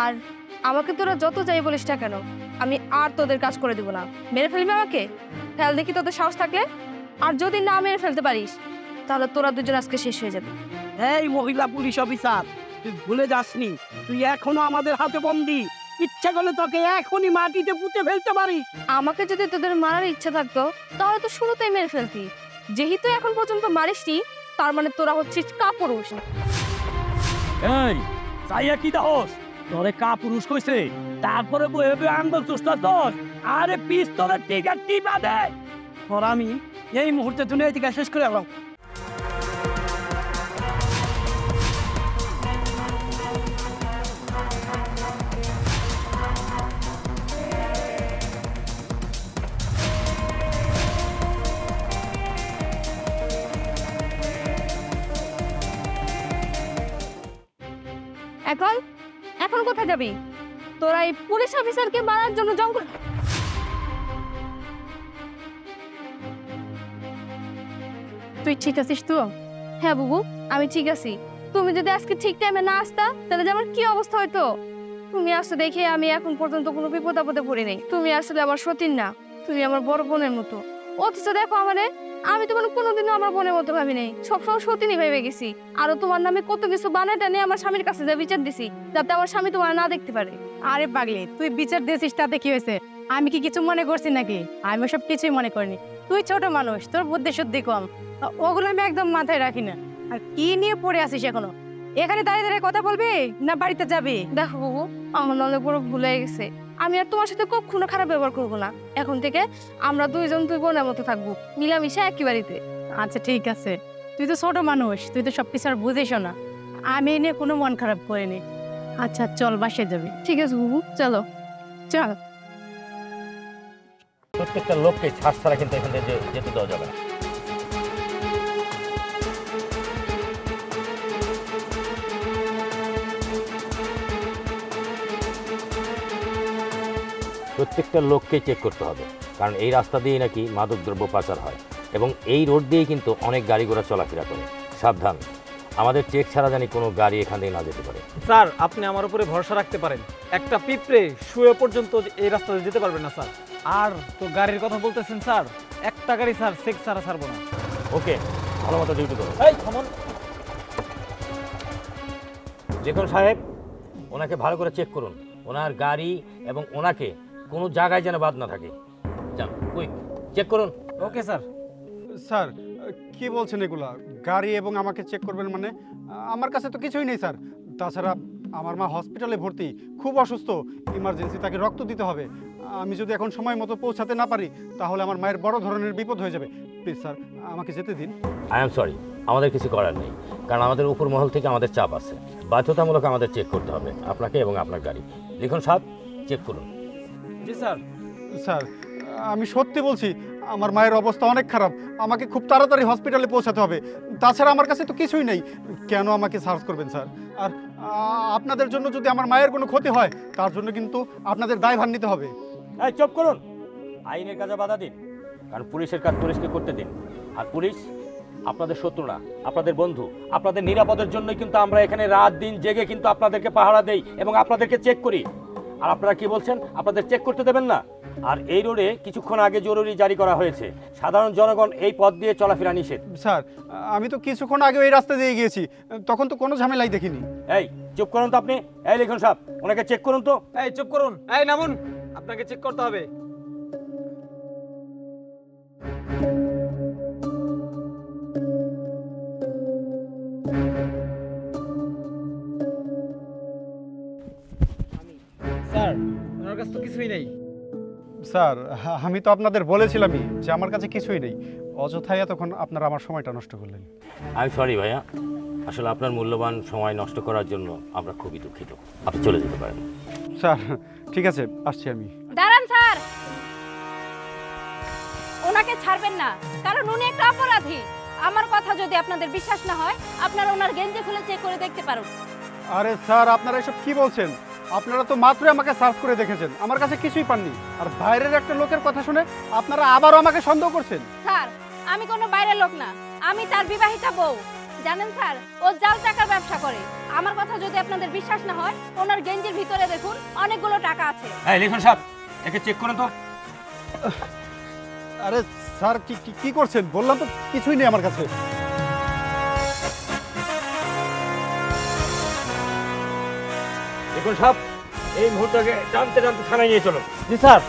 আর আমাকে তোরা যত যাই বলিস না কেন, আমি আর তোদের কাজ করে দিব না। মেরে ফেলবি আমাকে? ফেল দেখি তোদের সাহস থাকলে। আর যদি না মেরে ফেলতে পারিস তাহলে তোরা দুজন আজকে শেষ হয়ে যাবে। এই মহিলা পুলিশ অফিসার, তুই ভুলে যাসনি তুই এখনো আমাদের হাতে বন্দি। ইচ্ছা করলে তোকে এখনই মাটিতে পুঁতে ফেলতে পারি। আমাকে যদি তোদের মারার ইচ্ছা থাকতো তাহলে তো শুরুতেই মেরে ফেলতি। যেহেতু এখন পর্যন্ত মারিসনি, তার মানে তোরা হচ্ছিস কাপুরুষ। এই চাইয়া কি দাস তোরে কাপুরুষ কইছে, তারপরে বইবে আঙ্গুল চুষতা দস। আরে পিস্তলের টিকা টিপা দে। তোর আমি এই মুহূর্তে দুনিয়া থেকে শেষ করে এলাম। এখন এখন কোথায় যাবি? তোরা এই পুলিশ অফিসারকে মারার জন্য জঙ্গল। তুই ঠিক আছিস তো? হ্যাঁ বুবু, আমি ঠিক আছি। তুমি যদি আজকে ঠিক টাইমে না আসতা তাহলে যে আমার কি অবস্থা হতো। তুমি আসতে দেখে আমি এখন পর্যন্ত কোনো বিপদ আপদে পড়ি নাই। তুমি আসলে আমার সতীন না, তুমি আমার বড় বোনের মতো। অথচ দেখো আমারে, আমি তোমার কোনোদিনও আমার বোনের মতো ভাবি নাই, সবসময় সতীনই ভেবে গেছি। আরো তোমার নামে কত কিছু বানায় টানে আমার স্বামীর কাছে যা বিচার দিছি, যাতে আমার স্বামী তোমার না দেখতে পারে। আরে পাগলি, তুই বিচার দিয়েছিস তাতে কি হয়েছে? আমি কি কিছু মনে করছি নাকি? আমি সব কিছুই মনে করিনি। তুই ছোট মানুষ, তোর বুদ্ধি শুদ্ধি কম, ওগুলো আমি একদম মাথায় রাখি না। আর কি নিয়ে পড়ে আসিস এখনো? এখানে দাঁড়িয়ে দাঁড়িয়ে কথা বলবি না বাড়িতে যাবি? দেখো বাবু, আমার অনেক বড় ভুল হয়ে গেছে। আমি আর তোমার সাথে কখনো খারাপ ব্যবহার করবো না। এখন থেকে আমরা দুইজন দুই বোনের মতো থাকবো, মিলামিশা একই বাড়িতে। আচ্ছা ঠিক আছে, তুই তো ছোট মানুষ, তুই তো সবকিছু আর বুঝিস না। আমি এ নিয়ে কোনো মন খারাপ করিনি। আচ্ছা চল, বাসে যাবি। ঠিক আছে বাবু, চলো। চল। প্রত্যেকটা লোককে ছাড় ছাড়া কিন্তু এখান থেকে যেতে দেওয়া যাবে না। প্রত্যেকটা লোককে চেক করতে হবে, কারণ এই রাস্তা দিয়ে নাকি মাদকদ্রব্য পাচার হয় এবং এই রোড দিয়েই কিন্তু অনেক গাড়ি ঘোড়া চলাফেরা করে। সাবধান, আমাদের চেক ছাড়া জানি কোনো গাড়ি এখান থেকে না যেতে পারে। স্যার, আপনি আমার উপরে ভরসা রাখতে পারেন। একটা পিঁপড়ে শুয়ে পর্যন্ত এই রাস্তাতে যেতে পারবে না স্যার। আর তো গাড়ির কথা বলতেছেন স্যার, একটা গাড়ি স্যার চেক ছাড়া ছাড়বো না। ওকে, ভালো মতো ডিউটি করো। এই থামুন। লিখন সাহেব, ওনাকে ভালো করে চেক করুন। ওনার গাড়ি এবং ওনাকে কোনো জায়গায় যেন বাদ না থাকে। যান, কুইক চেক করুন। Okay sir. স্যার কি বলছেন এগুলা? গাড়ি এবং আমাকে চেক করবেন মানে? আমার কাছে তো কিছুই নেই স্যার। তাছাড়া আমার মা হসপিটালে ভর্তি, খুব অসুস্থ, ইমার্জেন্সি, তাকে রক্ত দিতে হবে। আমি যদি এখন সময় মতো পৌঁছাতে না পারি তাহলে আমার মায়ের বড় ধরনের বিপদ হয়ে যাবে। প্লিজ স্যার, আমাকে যেতে দিন। আই এম সরি, আমাদের কিছু করার নেই, কারণ আমাদের উপর মহল থেকে আমাদের চাপ আছে। বাধ্যতামূলক আমাদের চেক করতে হবে আপনাকে এবং আপনার গাড়ি। লিখন সাহেব, চেক করুন। জি স্যার। স্যার আমি সত্যি বলছি, আমার মায়ের অবস্থা অনেক খারাপ, আমাকে খুব তাড়াতাড়ি হসপিটালে পৌঁছাতে হবে। তাছাড়া আমার কাছে তো কিছুই নেই। কেন আমাকে সার্চ করবেন স্যার? আর আপনাদের জন্য যদি আমার মায়ের কোনো ক্ষতি হয় তার জন্য কিন্তু আপনাদের দায়ভার নিতে হবে। এই চুপ করুন, আইনের কাজে বাধা দিন, কারণ পুলিশের কাজ পুলিশকে করতে দিন। আর পুলিশ আপনাদের শত্রু না, আপনাদের বন্ধু। আপনাদের নিরাপদের জন্যই কিন্তু আমরা এখানে রাত দিন জেগে কিন্তু আপনাদেরকে পাহারা দেই এবং আপনাদেরকে চেক করি। আর আপনারা কি বলছেন আপনাদের চেক করতে দেবেন না? আর এই রোডে কিছুক্ষণ আগে জরুরি জারি করা হয়েছে, সাধারণ জনগণ এই পথ দিয়ে চলাফেরা নিষেধ। স্যার আমি তো কিছুক্ষণ আগে এই রাস্তা দিয়ে গিয়েছি, তখন তো কোনো ঝামেলাই দেখিনি। এই চুপ করুন তো আপনি। এই লিখুন সাহেব, ওনাকে চেক করুন তো। এই চুপ করুন, এই নামুন, আপনাকে চেক করতে হবে। স্যার ওনার কাছে তো কিছুই নেই। স্যার আমি তো আপনাদের বলেছিলামই যে আমার কাছে কিছুই নেই, অযথাই এতক্ষণ আপনারা আমার সময়টা নষ্ট করলেন। আই সরি ভাইয়া, আসলে আপনার মূল্যবান সময় নষ্ট করার জন্য আমরা খুবই দুঃখিত। আপনি চলে যেতে পারেন। স্যার ঠিক আছে, আসছি আমি। দাঁড়ান স্যার, ওনাকে ছাড়বেন না, কারণ উনি একটা অপরাধী। আমার কথা যদি আপনাদের বিশ্বাস না হয়, আপনারা ওনার গেঞ্জি খুলে চেক করে দেখতে পারেন। আরে স্যার আপনারা এসব কি বলছেন? আপনারা তো মাত্রই আমাকে সার্চ করে দেখেছেন, আমার কাছে কিছুই পাননি। আর বাইরের একটা লোকের কথা শুনে আপনারা আবারও আমাকে সন্দেহ করছেন। স্যার আমি কোনো বাইরের লোক না, আমি তার বিবাহিতা বউ। জানেন স্যার, ও জাল টাকার ব্যবসা করে। আমার কথা যদি আপনাদের বিশ্বাস না হয়, ওনার গেঞ্জির ভিতরে দেখুন অনেকগুলো টাকা আছে। এই লিখুন সাহেব, একে চেক করুন তো। আরে স্যার কি করছেন? বললাম তো কিছুই নেই আমার কাছে। দেখুন সাহেব, এই মুহূর্তে টানতে টানতে থানায় নিয়ে চলো। জি স্যার।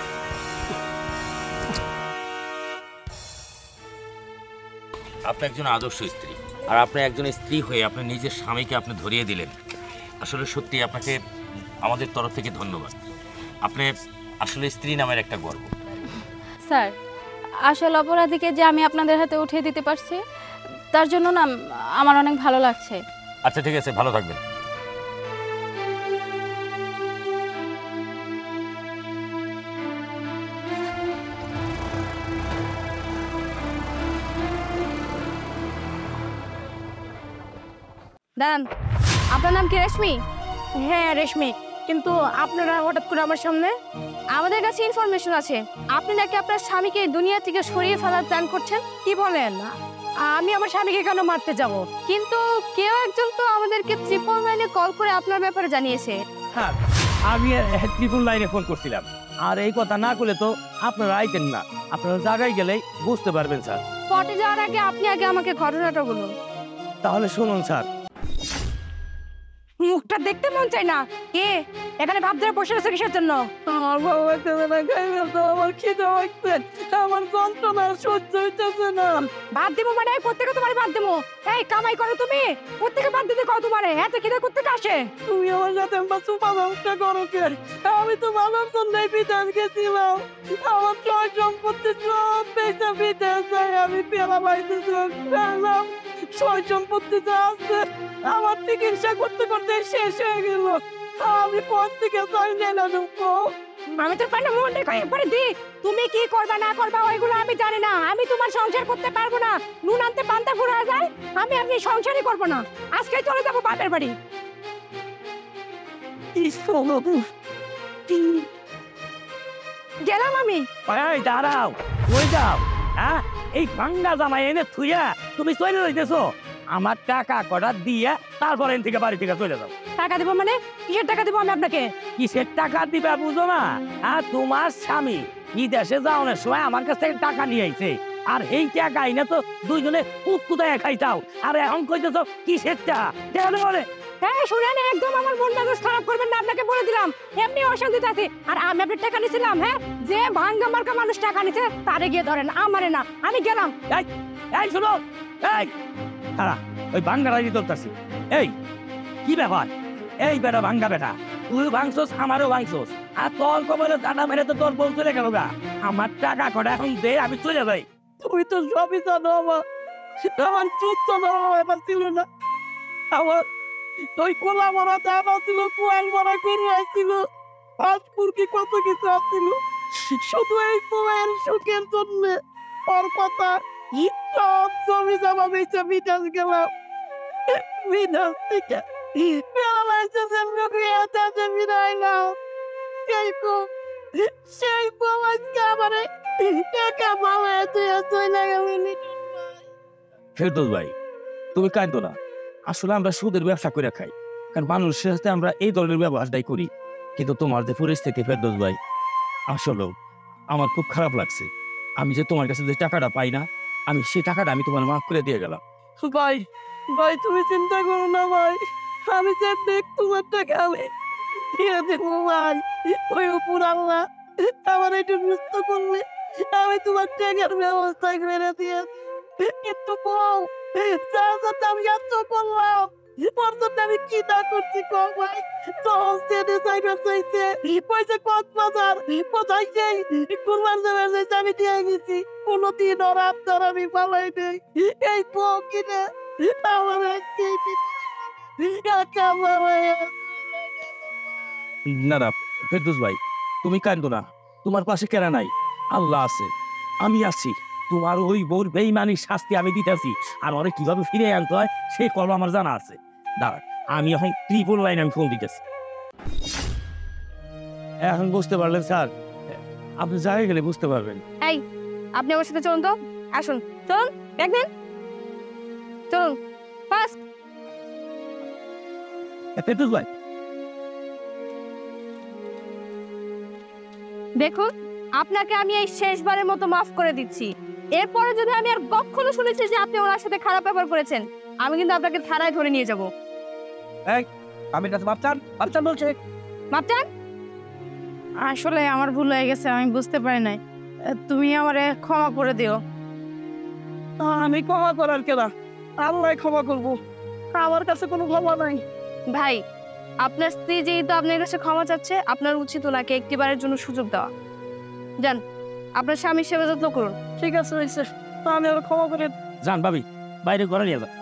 আপনি একজন আদর্শ স্ত্রী, আর আপনি একজন স্ত্রী হয়ে আপনি নিজের স্বামীকে আপনি ধরিয়ে দিলেন। আসলে সত্যি আপনাকে আমাদের তরফ থেকে ধন্যবাদ। আপনি আসলে স্ত্রী নামের একটা গর্ব। স্যার আসল অপরাধীকে যে আমি আপনাদের হাতে উঠিয়ে দিতে পারছি, তার জন্য না আমার অনেক ভালো লাগছে। আচ্ছা ঠিক আছে, ভালো থাকবেন। দাঁড়ান, আপনার নাম কি রেশমি? হ্যাঁ রেশমি, কিন্তু আপনারা হঠাৎ করে আমার সামনে? আমাদের কাছে ইনফরমেশন আছে আপনি নাকি আপনার স্বামীকে দুনিয়া থেকে সরিয়ে ফেলার প্ল্যান করছেন। কি বলেন? আমি আমার স্বামীকে কেন মারতে যাব? কিন্তু কেউ একজন তো আমাদেরকে ট্রিপল লাইনে কল করে আপনার ব্যাপারে জানিয়েছে। হ্যাঁ, আমি ট্রিপল লাইনে ফোন করছিলাম, আর এই কথা না করলে তো আপনারা আইতেন না। আপনারা জায়গায় গেলেই বুঝতে পারবেন স্যার। পটে যাওয়ার আগে আপনি আগে আমাকে ঘটনাটা বলুন। তাহলে শুনুন স্যার। মুখটা দেখতে মন চাই না। কে এখানে ভাব ধরে বসে আছে কিসের জন্য? আমার বাবা খাবে না, খাইবে তো, আমার খিদে লাগছে, আমার যন্ত্রণা সহ্য হইতেছে না। ভাত দিব মানে কোত্থেকে তোমার ভাত দেবো? এই কামাই করো তুমি, কোত্থেকে ভাত দিতে কও তোমারে? এত খিদে কোত্থেকে আসে? তুমি আমার সাথে সুপারভাইজটা করো কে? আমি তো ভালোর জন্যই বিদেশ গেছিলাম, আমার সয় সম্পত্তি সব বেচে বিদেশ যায়, আমি পেলা বাইতে গেলাম, সয় সম্পত্তি যা আছে আমার চিকিৎসা করতে করতে শেষ হয়ে গেল। আমি কোন থেকে যাই না ঢুকবো? আমি তোর পানে মন রেখে একবারে দি। তুমি কি করবা না করবা ওইগুলো আমি জানি না। আমি তোমার সংসার করতে পারবো না। নুন আনতে পান্তা ফুরা যায়, আমি আপনি সংসারই করবো না। আজকেই চলে যাবো বাপের বাড়ি। গেলাম আমি। এই দাঁড়াও, কই যাও? হ্যাঁ, এই ভাঙ্গা জামাই এনে থুইয়া তুমি চলে যাইতেছো? আমার টাকা কটা দিয়া তারপর এন থেকে বাড়ি থেকে চলে যাও। টাকা দিব মানে? কিসের টাকা দিব আমি আপনাকে? কিসের টাকা দিবা বুঝো না? আর তোমার স্বামী বিদেশে যাওয়ার সময় আমার কাছ থেকে টাকা নিয়ে আইছে, আর এই টাকা আইনা তো দুইজনে কুতকুতায় খাইতাও, আর এখন কইতেছ কিসের টাকা? হ্যাঁ শুনেন, একদম আমার মন মেজাজ খারাপ করবেন না, আপনাকে বলে দিলাম। এমনি অশান্তিতে আছি, আর আমি আপনার টাকা নিছিলাম? হ্যাঁ, যে ভাঙ্গা মার্কা মানুষ টাকা নিছে তারে গিয়ে ধরেন, আমারে না। আমি গেলাম। এই শুনো, এই খারা ওই ভাঙ্গারাই ধরতাছি। এই কি ব্যাপার? এই বেটা ভাঙ্গা বেটা, তুই ভাঙছস, আমারও ভাঙছস, আর তোর কবলে দাদা মেরে তো তোর বউ চলে গেল গা। আমার টাকা কটা এখন দে, আমি চলে যাই। তুই তো সবই জানো, আমার চুপ ব্যাপার ছিল না। আমার ওই কোলা মরা দাবা ছিল, কোয়াল মরা গরু আসছিল, কি কত কিছু আসছিল, শুধু এই কোয়ের সুখের জন্য ওর কথা সব জমি জমা বেঁচে বিদেশ গেলাম। বিদেশ থেকে সেই আজকে আমার টাকা পাওয়া চলে গেল। ফেরদৌস ভাই, তুমি কাঁদো না। আসলে আমরা সুদের ব্যবসা করে খাই, কারণ মানুষের সাথে আমরা এই ধরনের ব্যবহারটাই করি। কিন্তু তোমার যে পরিস্থিতি ফেরদৌস ভাই, আসলে আমার খুব খারাপ লাগছে। আমি যে তোমার কাছে যে টাকাটা পাই না, আমি সেই টাকাটা আমি তোমার মাফ করে দিয়ে গেলাম। ভাই ভাই তুমি চিন্তা করো না ভাই, আমি যে দেখ তোমার টাকা আমি দিয়ে দেবো ভাই। ওই উপর আল্লাহ আমার একটু সুস্থ করলে আমি তোমার টাকার ব্যবস্থা করে দিয়ে, কিন্তু বউ যার জন্য আমি এত করলাম ওর জন্য আমি কি না করছি কম ভাই। তখন চেনে সাইবার চাইছে পয়সা কক্সবাজার কোথায় যাই কুরবান দেওয়ার চাইছে আমি দিয়ে গেছি, কোনোদিন ওর আপনার আমি পালাই নেই। এই বউ কিনে আমার না না ফেরদৌস ভাই, তুমি কাঁদো না, তোমার পাশে কেনা নাই, আল্লাহ আছে, আমি আছি। তোমার ওই বউর বেইমানির শাস্তি আমি দিতেছি, আর ওরে কিভাবে ফিরে আনতে হয় সেই কর্ম আমার জানা আছে। দাঁড়া, আমি এখন ট্রিপল লাইন আমি ফোন দিতেছি। এখন বুঝতে পারলেন স্যার, আপনি জায়গায় গেলে বুঝতে পারবেন। এই আপনি আমার সাথে চলুন তো, আসুন চলুন, দেখবেন চলুন ফাস্ট। ফেরদৌস ভাই, দেখুন আপনাকে আমি এই শেষবারের মতো মাফ করে দিচ্ছি। এরপরে যদি আমি আর কখনো শুনেছি যে আপনি ওনার সাথে খারাপ ব্যবহার করেছেন, আমি কিন্তু আপনাকে থানায় ধরে নিয়ে যাব। এই আমি কাছে মাপচান বলছে। মাপচান, আসলে আমার ভুল হয়ে গেছে, আমি বুঝতে পারি নাই। তুমি আমারে ক্ষমা করে দিও। আমি ক্ষমা করার কেনা আল্লাহ ক্ষমা করবো, আমার কাছে কোনো ক্ষমা নাই। ভাই আপনার স্ত্রী যেহেতু আপনার কাছে ক্ষমা চাচ্ছে, আপনার উচিত ওনাকে একটিবারের জন্য সুযোগ দেওয়া। যান আপনার স্বামীর সেবা যত্ন করুন। ঠিক আছে হয়েছে, আমি আর ক্ষমা করে। যান ভাবি, বাইরে ঘরে নিয়ে যান।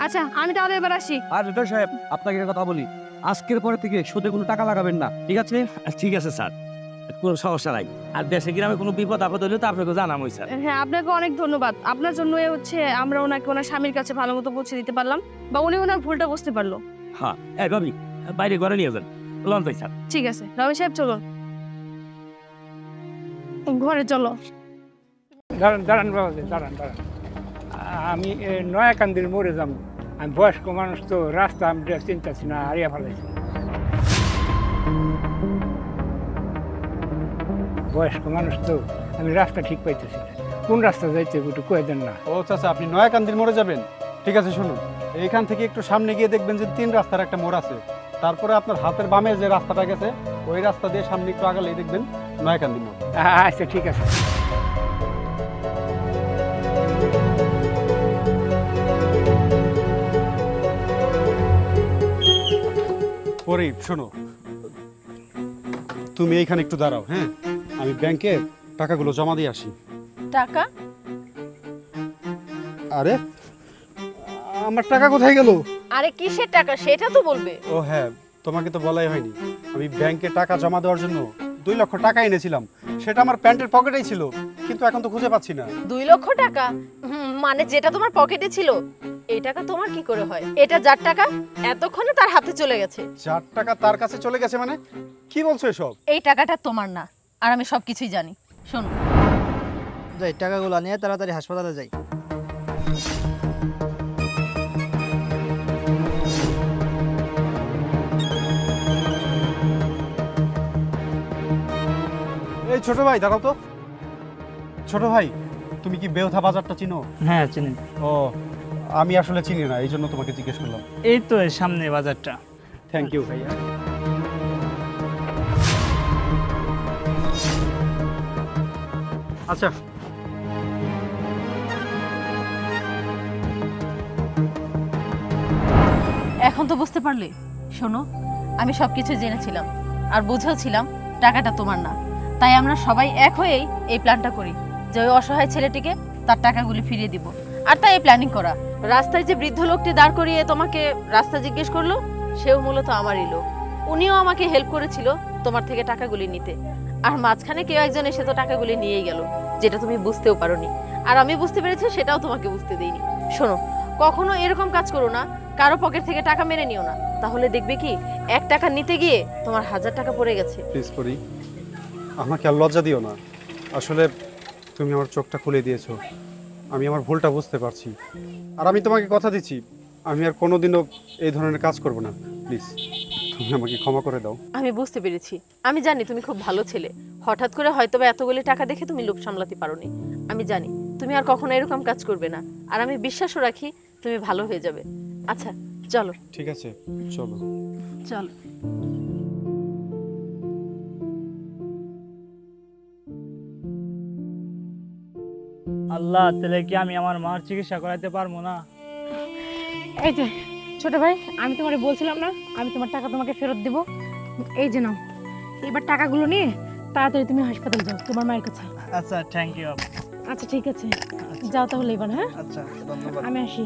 আচ্ছা আমি তাহলে এবার আসি। আর রিটার সাহেব, আপনাকে একটা কথা বলি, আজকের পরে থেকে সুদে কোনো টাকা লাগাবেন না, ঠিক আছে? ঠিক আছে স্যার, কোনো সমস্যা নাই। আর দেশে গ্রামে কোনো বিপদ আপদ হলে তো আপনাকে জানামই স্যার। হ্যাঁ আপনাকে অনেক ধন্যবাদ, আপনার জন্য আমরা ওনাকে ওনার স্বামীর কাছে ভালো মতো পৌঁছে দিতে পারলাম, বা উনি ওনার ভুলটা বুঝতে পারলো। হ্যাঁ এই ভাবি, বাইরে ঘরে নিয়ে যান, লন তাই স্যার। ঠিক আছে রবি সাহেব চলুন ঘরে চলো। দাঁড়ান দাঁড়ান বাবা, দাঁড়ান দাঁড়ান, আমি নয়াকান্দির মোড়ে যাবো। আমি বয়স্ক মানুষ তো, রাস্তা আমি চিন্তাছি না, হারিয়ে ফেলাইছি। বয়স্ক মানুষ তো, আমি রাস্তা ঠিক পাইতেছি না, কোন রাস্তা যাইতে একটু কয়ে দেন না। ও চাচা, আপনি নয়াকান্দির মোড়ে যাবেন? ঠিক আছে শুনুন, এইখান থেকে একটু সামনে গিয়ে দেখবেন যে 3 রাস্তার একটা মোড় আছে। তারপরে আপনার হাতের বামে যে রাস্তাটা গেছে ওই রাস্তা দিয়ে সামনে একটু আগালেই দেখবেন নয়াকান্দি মোড়। আচ্ছা ঠিক আছে। পরে শোনো, তুমি এইখানে একটু দাঁড়াও, হ্যাঁ? আমি ব্যাংকে টাকাগুলো জমা দিয়ে আসি। টাকা? আরে আমার টাকা কোথায় গেল? আরে কিসের টাকা সেটা তো বলবে। ও হ্যাঁ, তোমাকে তো বলাই হয়নি, আমি ব্যাংকে টাকা জমা দেওয়ার জন্য 2 লক্ষ টাকা এনেছিলাম। সেটা আমার প্যান্টের পকেটেই ছিল, কিন্তু এখন তো খুঁজে পাচ্ছি না। 2 লক্ষ টাকা? মানে যেটা তোমার পকেটে ছিল এই টাকা তোমার কি করে হয়? এটা যার টাকা এতক্ষণে তার হাতে চলে গেছে। যার টাকা তার কাছে চলে গেছে মানে? কি বলছো এসব? এই টাকাটা তোমার না, আর আমি সবকিছুই জানি। শোনো, যাই টাকাগুলো নিয়ে তাড়াতাড়ি হাসপাতালে যাই। এই ছোট ভাই দাঁড়াও তো। ছোট ভাই, তুমি কি বেউথা বাজারটা চিনো? হ্যাঁ চিনি। ও, আমি আসলে চিনি না, এই জন্য তোমাকে জিজ্ঞেস করলাম। এই তো এর সামনে বাজারটা। থ্যাংক ইউ ভাইয়া। আচ্ছা, এখন তো বুঝতে পারলে? শোনো, আমি সবকিছু জেনেছিলাম আর বুঝেওছিলাম টাকাটা তোমার না, তাই আমরা সবাই এক হয়েই এই প্ল্যানটা করি যে ওই অসহায় ছেলেটিকে তার টাকাগুলি ফিরিয়ে দিব। আর তাই এই প্ল্যানিং করা। রাস্তায় যে বৃদ্ধ লোকটি দাঁড় করিয়ে তোমাকে রাস্তা জিজ্ঞেস করলো, সেও মূলত আমারই লোক। উনিও আমাকে হেল্প করেছিল তোমার থেকে টাকাগুলি নিতে, আর মাঝখানে কেউ একজন এসে তো টাকাগুলি নিয়েই গেল, যেটা তুমি বুঝতেও পারোনি, আর আমি বুঝতে পেরেছি সেটাও তোমাকে বুঝতে দেইনি। শোনো, কখনো এরকম কাজ করো না, কারো পকেট থেকে টাকা মেরে নিও না, তাহলে দেখবে কি 1 টাকা নিতে গিয়ে তোমার 1000 টাকা পড়ে গেছে। প্লিজ পরি, আমাকে আর লজ্জা দিও না। আসলে তুমি আমার চোখটা খুলে দিয়েছো, আমি আমার ভুলটা বুঝতে পারছি, আর আমি তোমাকে কথা দিচ্ছি আমি আর কোনোদিনও এই ধরনের কাজ করব না। প্লিজ। তুমি আমাকে ক্ষমা করে দাও। আমি বুঝতে পেরেছি, আমি জানি তুমি খুব ভালো ছেলে। হঠাৎ করে হয়তো বা এতগুলি টাকা দেখে তুমি লোভ সামলাতে পারোনি। আমি জানি তুমি আর কখনো এরকম কাজ করবে না, আর আমি বিশ্বাসও রাখি তুমি ভালো হয়ে যাবে। আচ্ছা চলো। ঠিক আছে, চলো চলো। আল্লাহ, তাহলে কি আমি আমার মার চিকিৎসা করাতে পারবো না? এই যে ছোট ভাই, আমি তোমারে বলছিলাম না আমি তোমার টাকা তোমাকে ফেরত দেব। এই যে নাও, এবার টাকাগুলো নিয়ে তাড়াতাড়ি তুমি হাসপাতাল যাও তোমার মায়ের কাছে। আচ্ছা, থ্যাংক ইউ। আচ্ছা ঠিক আছে, যাও তাহলে এবার। হ্যাঁ আচ্ছা, ধন্যবাদ। আমি আসি।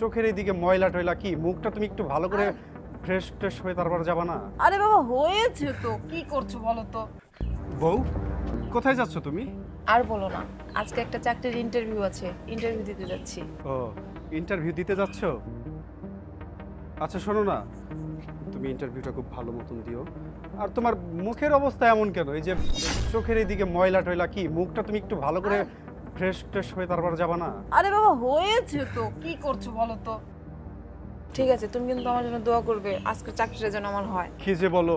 চোখের এইদিকে ময়লা টয়লা কি, মুখটা তুমি একটু ভালো করে ফ্রেশ ট্রেশ হয়ে তারপর যাবা না? আরে বাবা হয়েছে তো, কি করছো বলো তো? বউ, কোথায় যাচ্ছ তুমি? আর বলো না, আজকে একটা চাকরির ইন্টারভিউ আছে, ইন্টারভিউ দিতে যাচ্ছি। ও, ইন্টারভিউ দিতে যাচ্ছ? আচ্ছা শোনো না, তুমি ইন্টারভিউটা খুব ভালো মতন দিও। আর তোমার মুখের অবস্থা এমন কেন? এই যে চোখের এইদিকে ময়লা টয়লা কি, মুখটা তুমি একটু ভালো করে ফ্রেশ ট্রেশ হয়ে তারপর যাবা না? আরে বাবা হয়েছে তো, কি করছো বলো তো? ঠিক আছে, তুমি কিন্তু আমার জন্য দোয়া করবে আজকে চাকরিটা যেন আমার হয়। কি যে বলো,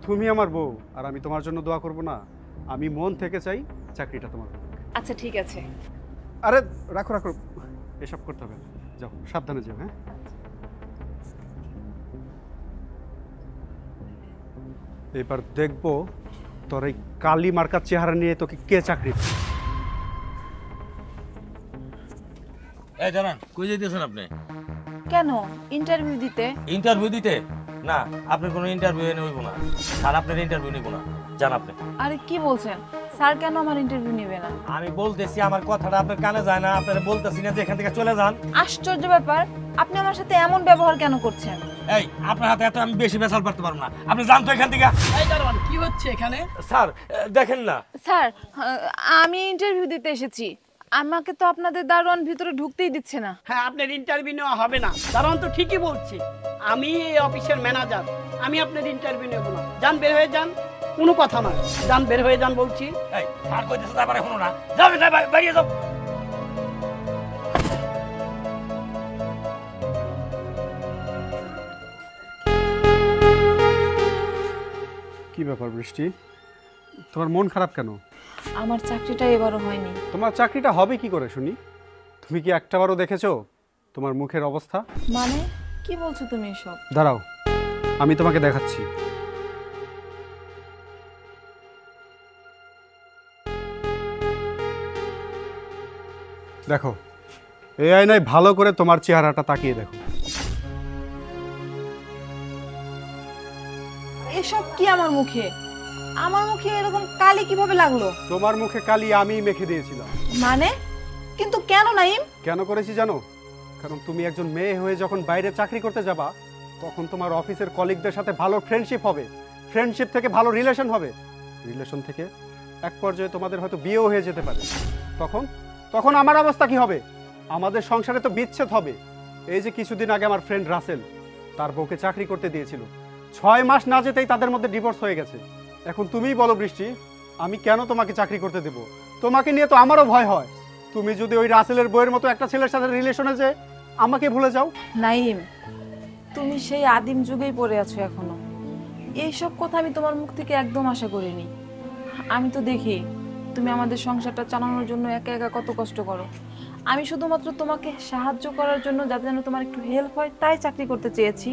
তুমি আমার বউ আর আমি তোমার জন্য দোয়া করব না? আমি মন থেকে চাই চাকরিটা তোমার। আচ্ছা ঠিক আছে। আরে রাখো রাখো, এসব করতে হবে না, যাও সাবধানে যাও। হ্যাঁ, এবার দেখবো তোর এই কালি মার্কার চেহারা নিয়ে তোকে কে চাকরি। এই জানান, কই যাইতেছেন আপনি? কেন ইন্টারভিউ দিতে? ইন্টারভিউ দিতে? না, আপনার কোনো ইন্টারভিউ নেব না। স্যার আপনার ইন্টারভিউ নেব না, জান আপনি। আরে কি বলছেন স্যার, কেন আমার ইন্টারভিউ নেবে না? আমি বলতেছি, আমার কথাটা আপনার কানে যায় না? আপনারা বলতেছি না যে এখান থেকে চলে যান? আশ্চর্য ব্যাপার, আপনি আমার সাথে এমন ব্যবহার কেন করছেন? এই আপনার হাতে এত আমি বেশি বেসাল পারতে পারবো না, আপনি জান তো এখান থেকে। এই দারোয়ান, কি হচ্ছে এখানে? স্যার দেখেন না। স্যার আমি ইন্টারভিউ দিতে এসেছি, আমাকে তো আপনাদের দারোয়ান ভিতরে ঢুকতেই দিচ্ছে না। হ্যাঁ, আপনার ইন্টারভিউ নেওয়া হবে না। দারোয়ান তো ঠিকই বলছে, আমি এই অফিসের ম্যানেজার, আমি আপনার ইন্টারভিউ নেব না। যান বের হয়ে যান, কোনো কথা না, যান বের হয়ে যান বলছি। এই স্যার কইতেছে তারপরে শুনো না, যাও বাইরে যাও। কি ব্যাপার বৃষ্টি, তোমার মন খারাপ কেন? আমার চাকরিটা এবারও হয়নি। তোমার চাকরিটা হবে কি করে শুনি? তুমি কি একটাবারও দেখেছো তোমার মুখের অবস্থা? মানে কি বলছো তুমি এসব? দাঁড়াও, আমি তোমাকে দেখাচ্ছি। দেখো, এই আয়নায় ভালো করে তোমার চেহারাটা তাকিয়ে দেখো। এসব কি আমার মুখে? আমার মুখে এরকম কালি কিভাবে লাগলো? তোমার মুখে কালি আমি মেখে দিয়েছিলাম। মানে কিন্তু কেন নাইম? কেন করেছি জানো? কারণ তুমি একজন মেয়ে হয়ে যখন বাইরে চাকরি করতে যাবা, তখন তোমার অফিসের কলিগদের সাথে ভালো ফ্রেন্ডশিপ হবে, ফ্রেন্ডশিপ থেকে ভালো রিলেশন হবে, রিলেশন থেকে এক পর্যায়ে তোমাদের হয়তো বিয়েও হয়ে যেতে পারে। তখন তখন আমার অবস্থা কি হবে? আমাদের সংসারে তো বিচ্ছেদ হবে। এই যে কিছুদিন আগে আমার ফ্রেন্ড রাসেল তার বউকে চাকরি করতে দিয়েছিল, 6 মাস না যেতেই তাদের মধ্যে ডিভোর্স হয়ে গেছে। এখন তুমিই বলো বৃষ্টি, আমি কেন তোমাকে চাকরি করতে দেব? তোমাকে নিয়ে তো আমারও ভয় হয়। তুমি যদি ওই রাসেলের বউয়ের মতো একটা ছেলের সাথে রিলেশনে যে আমাকে ভুলে যাও। নাইম, তুমি সেই আদিম যুগেই পড়ে আছো এখনো। এইসব কথা আমি তোমার মুখ থেকে একদম আশা করিনি। আমি তো দেখি তুমি আমাদের সংসারটা চালানোর জন্য একা একা কত কষ্ট করো। আমি শুধুমাত্র তোমাকে সাহায্য করার জন্য, যাতে যেন তোমার একটু হেল্প হয়, তাই চাকরি করতে চেয়েছি।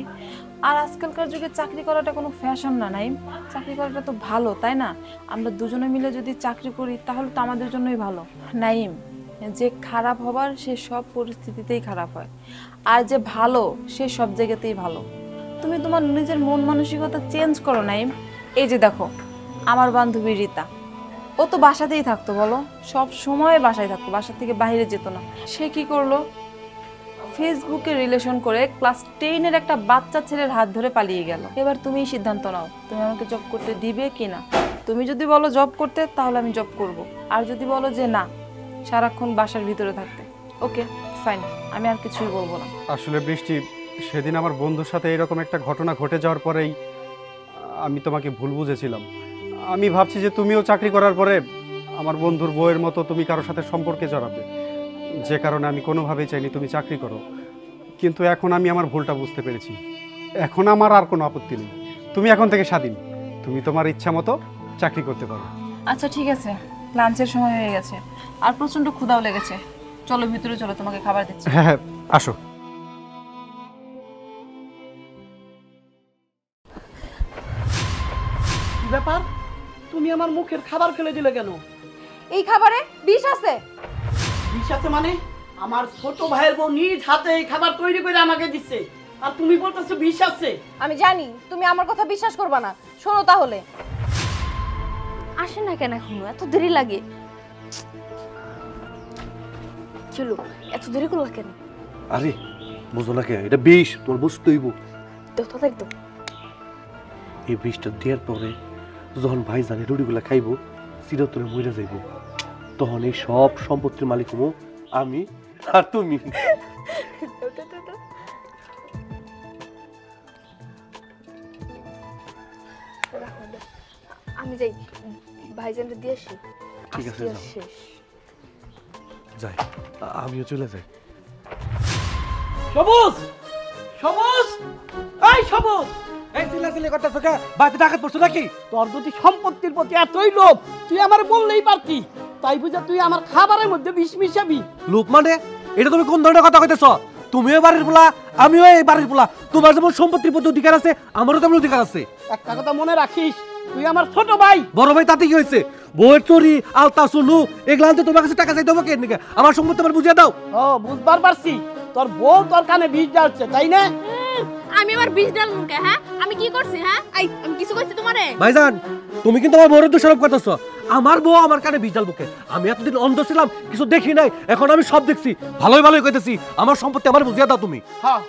আর আজকালকার যুগে চাকরি করাটা কোনো ফ্যাশন না নাইম, চাকরি করাটা তো ভালো, তাই না? আমরা দুজনে মিলে যদি চাকরি করি তাহলে তো আমাদের জন্যই ভালো। নাইম, যে খারাপ হবার সে সব পরিস্থিতিতেই খারাপ হয়, আর যে ভালো সে সব জায়গাতেই ভালো। তুমি তোমার নিজের মন মানসিকতা চেঞ্জ করো নাইম। এই যে দেখো, আমার বান্ধবী রীতা, ও তো বাসাতেই থাকতো, বলো, সব সময় বাসায় থাকতো, বাসা থেকে বাইরে যেত না। সে কি করলো? ফেসবুকে রিলেশন করে ক্লাস 10-এর একটা বাচ্চা ছেলের হাত ধরে পালিয়ে গেল। এবার তুমিই সিদ্ধান্ত নাও, তুমি আমাকে জব করতে দিবে কি না। তুমি যদি বলো জব করতে, তাহলে আমি জব করব। আর যদি বলো যে না, সারাক্ষণ বাসার ভিতরে থাকতে, ওকে ফাইন, আমি আর কিছুই বলবো না। আসলে বৃষ্টি, সেদিন আমার বন্ধুর সাথে এরকম একটা ঘটনা ঘটে যাওয়ার পরেই আমি তোমাকে ভুল বুঝেছিলাম। আমি ভাবছি যে তুমিও চাকরি করার পরে আমার বন্ধুর বউয়ের মতো তুমি কারোর সাথে সম্পর্কে জড়াবে, যে কারণে আমি কোনোভাবেই চাইনি তুমি চাকরি করো। কিন্তু এখন আমি আমার ভুলটা বুঝতে পেরেছি। এখন আমার আর কোনো আপত্তি নেই। তুমি এখন থেকে স্বাধীন, তুমি তোমার ইচ্ছা মতো চাকরি করতে পারো। আচ্ছা ঠিক আছে, লাঞ্চের সময় হয়ে গেছে আর প্রচন্ড ক্ষুধাও লেগেছে, চলো ভিতরে চলো, তোমাকে খাবার দিচ্ছি। হ্যাঁ হ্যাঁ, আসো। কি ব্যাপার, তুমি আমার মুখের খাবার ফেলে দিলে কেন? এই খাবারে বিষ আছে। বিষ আছে মানে? আমার ছোট ভাইয়ের বউ নিজ হাতে এই খাবার তৈরি করে আমাকে দিচ্ছে, আর তুমি বলতেছো বিষ আছে? আমি জানি তুমি আমার কথা বিশ্বাস করবা না, শোনো তাহলে। আসে না কেন এখনো, এত দেরি লাগে? চলো, এত দেরি করলো কেন? আরে বুঝো না কেন, এটা বিষ, তোর বুঝতে হইব। তো একদম এই বিষটা দেওয়ার পরে যখন ভাই জানে রুটিগুলা খাইবো, চিরতরে মরে যাইব, তখন এই সব সম্পত্তির মালিক হবো আমি আর তুমি। আমি যাই, ভাইজানটা দিয়ে আসি। ঠিক আছে, আজকে আর যাও। শেষ। যাই, আমিও চলে যাই। সবুজ, সবুজ, এই সবুজ, এই চিল্লাচিল্লি করতেছ কে? বাড়িতে ডাকাত পড়ছো নাকি? তোর যদি সম্পত্তির প্রতি এতই লোভ, তুই আমার বললেই পারতি, তাই বুঝা তুই আমার খাবারের মধ্যে বিষ মিশাবি? লোক মানে এটা তুমি কোন ধরনের কথা কইতেছ? তুমিও বাড়ির পোলা, আমিও এই বাড়ির পোলা। তোমার যেমন সম্পত্তির প্রতি অধিকার আছে, আমারও তেমন অধিকার আছে। একটা কথা মনে রাখিস, তুই আমার ছোট ভাই। বড় ভাই তাতে কি হয়েছে? বউয়ের চুরি, আলতা, সোনু এগুলা আনতে তোমার কাছে টাকা চাইতে হবে কেন? আমার সম্পত্তি আমার বুঝিয়ে দাও। ও, বুঝবার পারছি, তোর বউ তোর কানে বিষ ঢালছে, তাই না? আমি আবার বিষ ডাল মুখে? হ্যাঁ, আমি কি করছি? হ্যাঁ, আমি কিছু করছি তোমারে? ভাইজান, তুমি কিন্তু আমার বউয়ের দোষারোপ করতেছ। আমার বউ আমার কানে বিষ ডাল বুকে। আমি এতদিন অন্ধ ছিলাম, কিছু দেখি নাই, এখন আমি সব দেখছি। ভালোই ভালোই কইতেছি, আমার সম্পত্তি আমার বুঝিয়ে দাও তুমি। হ্যাঁ,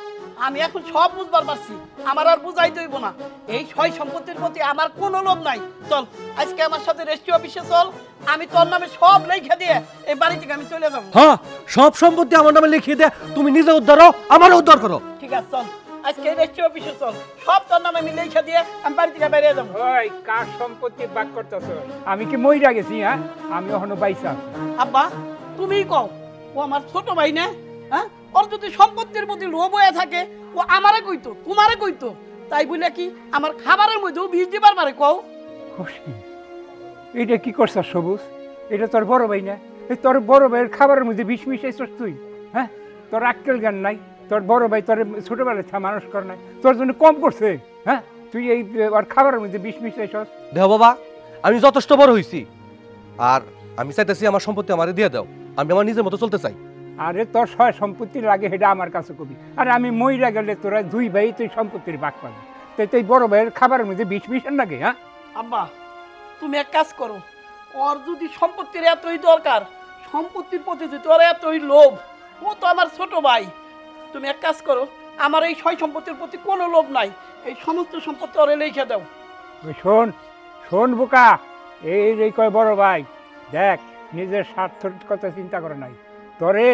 আমি এখন সব বুঝবার পারছি, আমার আর বুঝাইতে হইব না। এই সয় সম্পত্তির প্রতি আমার কোনো লোভ নাই। চল আজকে আমার সাথে রেজিস্ট্রি অফিসে চল, আমি তোর নামে সব লিখে দিয়ে এই বাড়ি থেকে আমি চলে যাবো। হ্যাঁ, সব সম্পত্তি আমার নামে লিখিয়ে দে, তুমি নিজে উদ্ধার হও, আমারও উদ্ধার করো। ঠিক আছে, চল আজকে রেজিস্ট্রি অফিসে চল, সব তোর নামে আমি লিখে দিয়ে আমি বাড়ি থেকে বেরিয়ে যাবো। ওই কার সম্পত্তি ভাগ করতেছ? আমি কি মইরা গেছি? হ্যাঁ, আমি এখনো বাইসা। আব্বা, তুমিই কও, ও আমার ছোট ভাই না? হ্যাঁ, ওর যদি সম্পত্তির প্রতি লোভ হয়ে থাকে, ও আমারে কইতো, তোমারে কইতো, তাই বলে কি আমার খাবারের মধ্যেও বিষ দিবার পারে? কও। এটা কি করছ সবুজ? এটা তোর বড় ভাই না? এই তোর বড় ভাইয়ের খাবারের মধ্যে বিষ মিশাইছস তুই? হ্যাঁ, তোর আক্কেল জ্ঞান নাই? তোর বড় ভাই তোর ছোটবেলায় মানুষ কর নাই, তোর জন্য কম করছে? হ্যাঁ, তুই এই ওর খাবারের মধ্যে বিষ মিশাইছস। দেও বাবা, আমি যথেষ্ট বড় হইছি, আর আমি চাইতেছি আমার সম্পত্তি আমারে দিয়ে দাও। আমি আমার নিজের মতো চলতে চাই। আরে তোর সয় সম্পত্তি লাগে সেটা আমার কাছে কবি, আর আমি মইরা গেলে তোরা দুই ভাই তুই সম্পত্তির ভাগ পাবি। তাই তুই বড় ভাইয়ের খাবারের মধ্যে বিষ মিশান নাকি? হ্যাঁ আব্বা, তুমি এক কাজ করো, ওর যদি সম্পত্তির এতই দরকার, সম্পত্তির প্রতি যদি ওর এতই লোভ, ও তো আমার ছোট ভাই, তুমি এক কাজ করো, আমার এই সয় সম্পত্তির প্রতি কোনো লোভ নাই, এই সমস্ত সম্পত্তি ওরে লিখে দাও। শোন শোন বোকা, এই কয় বড় ভাই, দেখ নিজের স্বার্থের কথা চিন্তা করে নাই, তোরে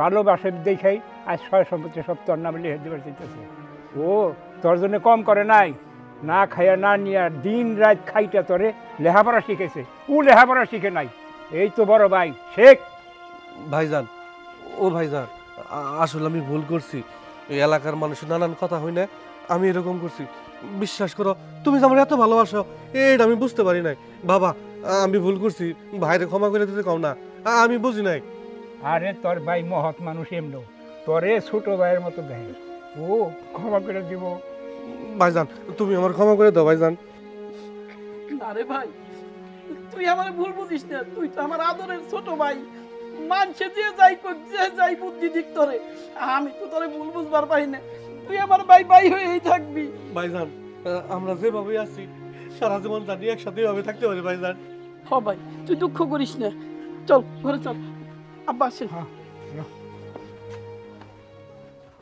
ভালোবাসে দেখাই আজ সয় সম্পত্তি সব তোর নামে লিখে দেবার চিন্তাছে। ও তোর জন্য কম করে নাই, না খাইয়া না নিয়া দিন রাত খাইটা তোরে লেখাপড়া শিখেছে, ও লেখাপড়া শিখে নাই। এই তো বড় ভাই, শেখ। ভাইজান, ও ভাইজান, আসলে আমি ভুল করছি। এই এলাকার মানুষের নানান কথা হই না, আমি এরকম করছি। বিশ্বাস করো, তুমি যে আমার এত ভালোবাসো এটা আমি বুঝতে পারি নাই। বাবা, আমি ভুল করছি, ভাইরে ক্ষমা করে দিতে কম না, আমি বুঝি নাই। আরে তোর ভাই মহৎ মানুষ, এমন তোরে ছোট ভাইয়ের মতো দেখে, ও ক্ষমা করে দিব। ভাইজান, তুমি আমার ক্ষমা করে দাও ভাইজান। আরে ভাই, তুই আমার ভুল বুঝিস না, তুই তো আমার আদরের ছোট ভাই, মানুষে যে যাই কর, যে যাই বুদ্ধি দিক তোরে, আমি তো তোরে ভুল বুঝবার পারি না, তুই আমার ভাই ভাই হয়েই থাকবি। ভাইজান, আমরা যেভাবে আছি সারা জীবন জানি একসাথে এভাবে থাকতে পারি ভাইজান। হ ভাই, তুই দুঃখ করিস না, চল ঘরে চল। আব্বা আসেন।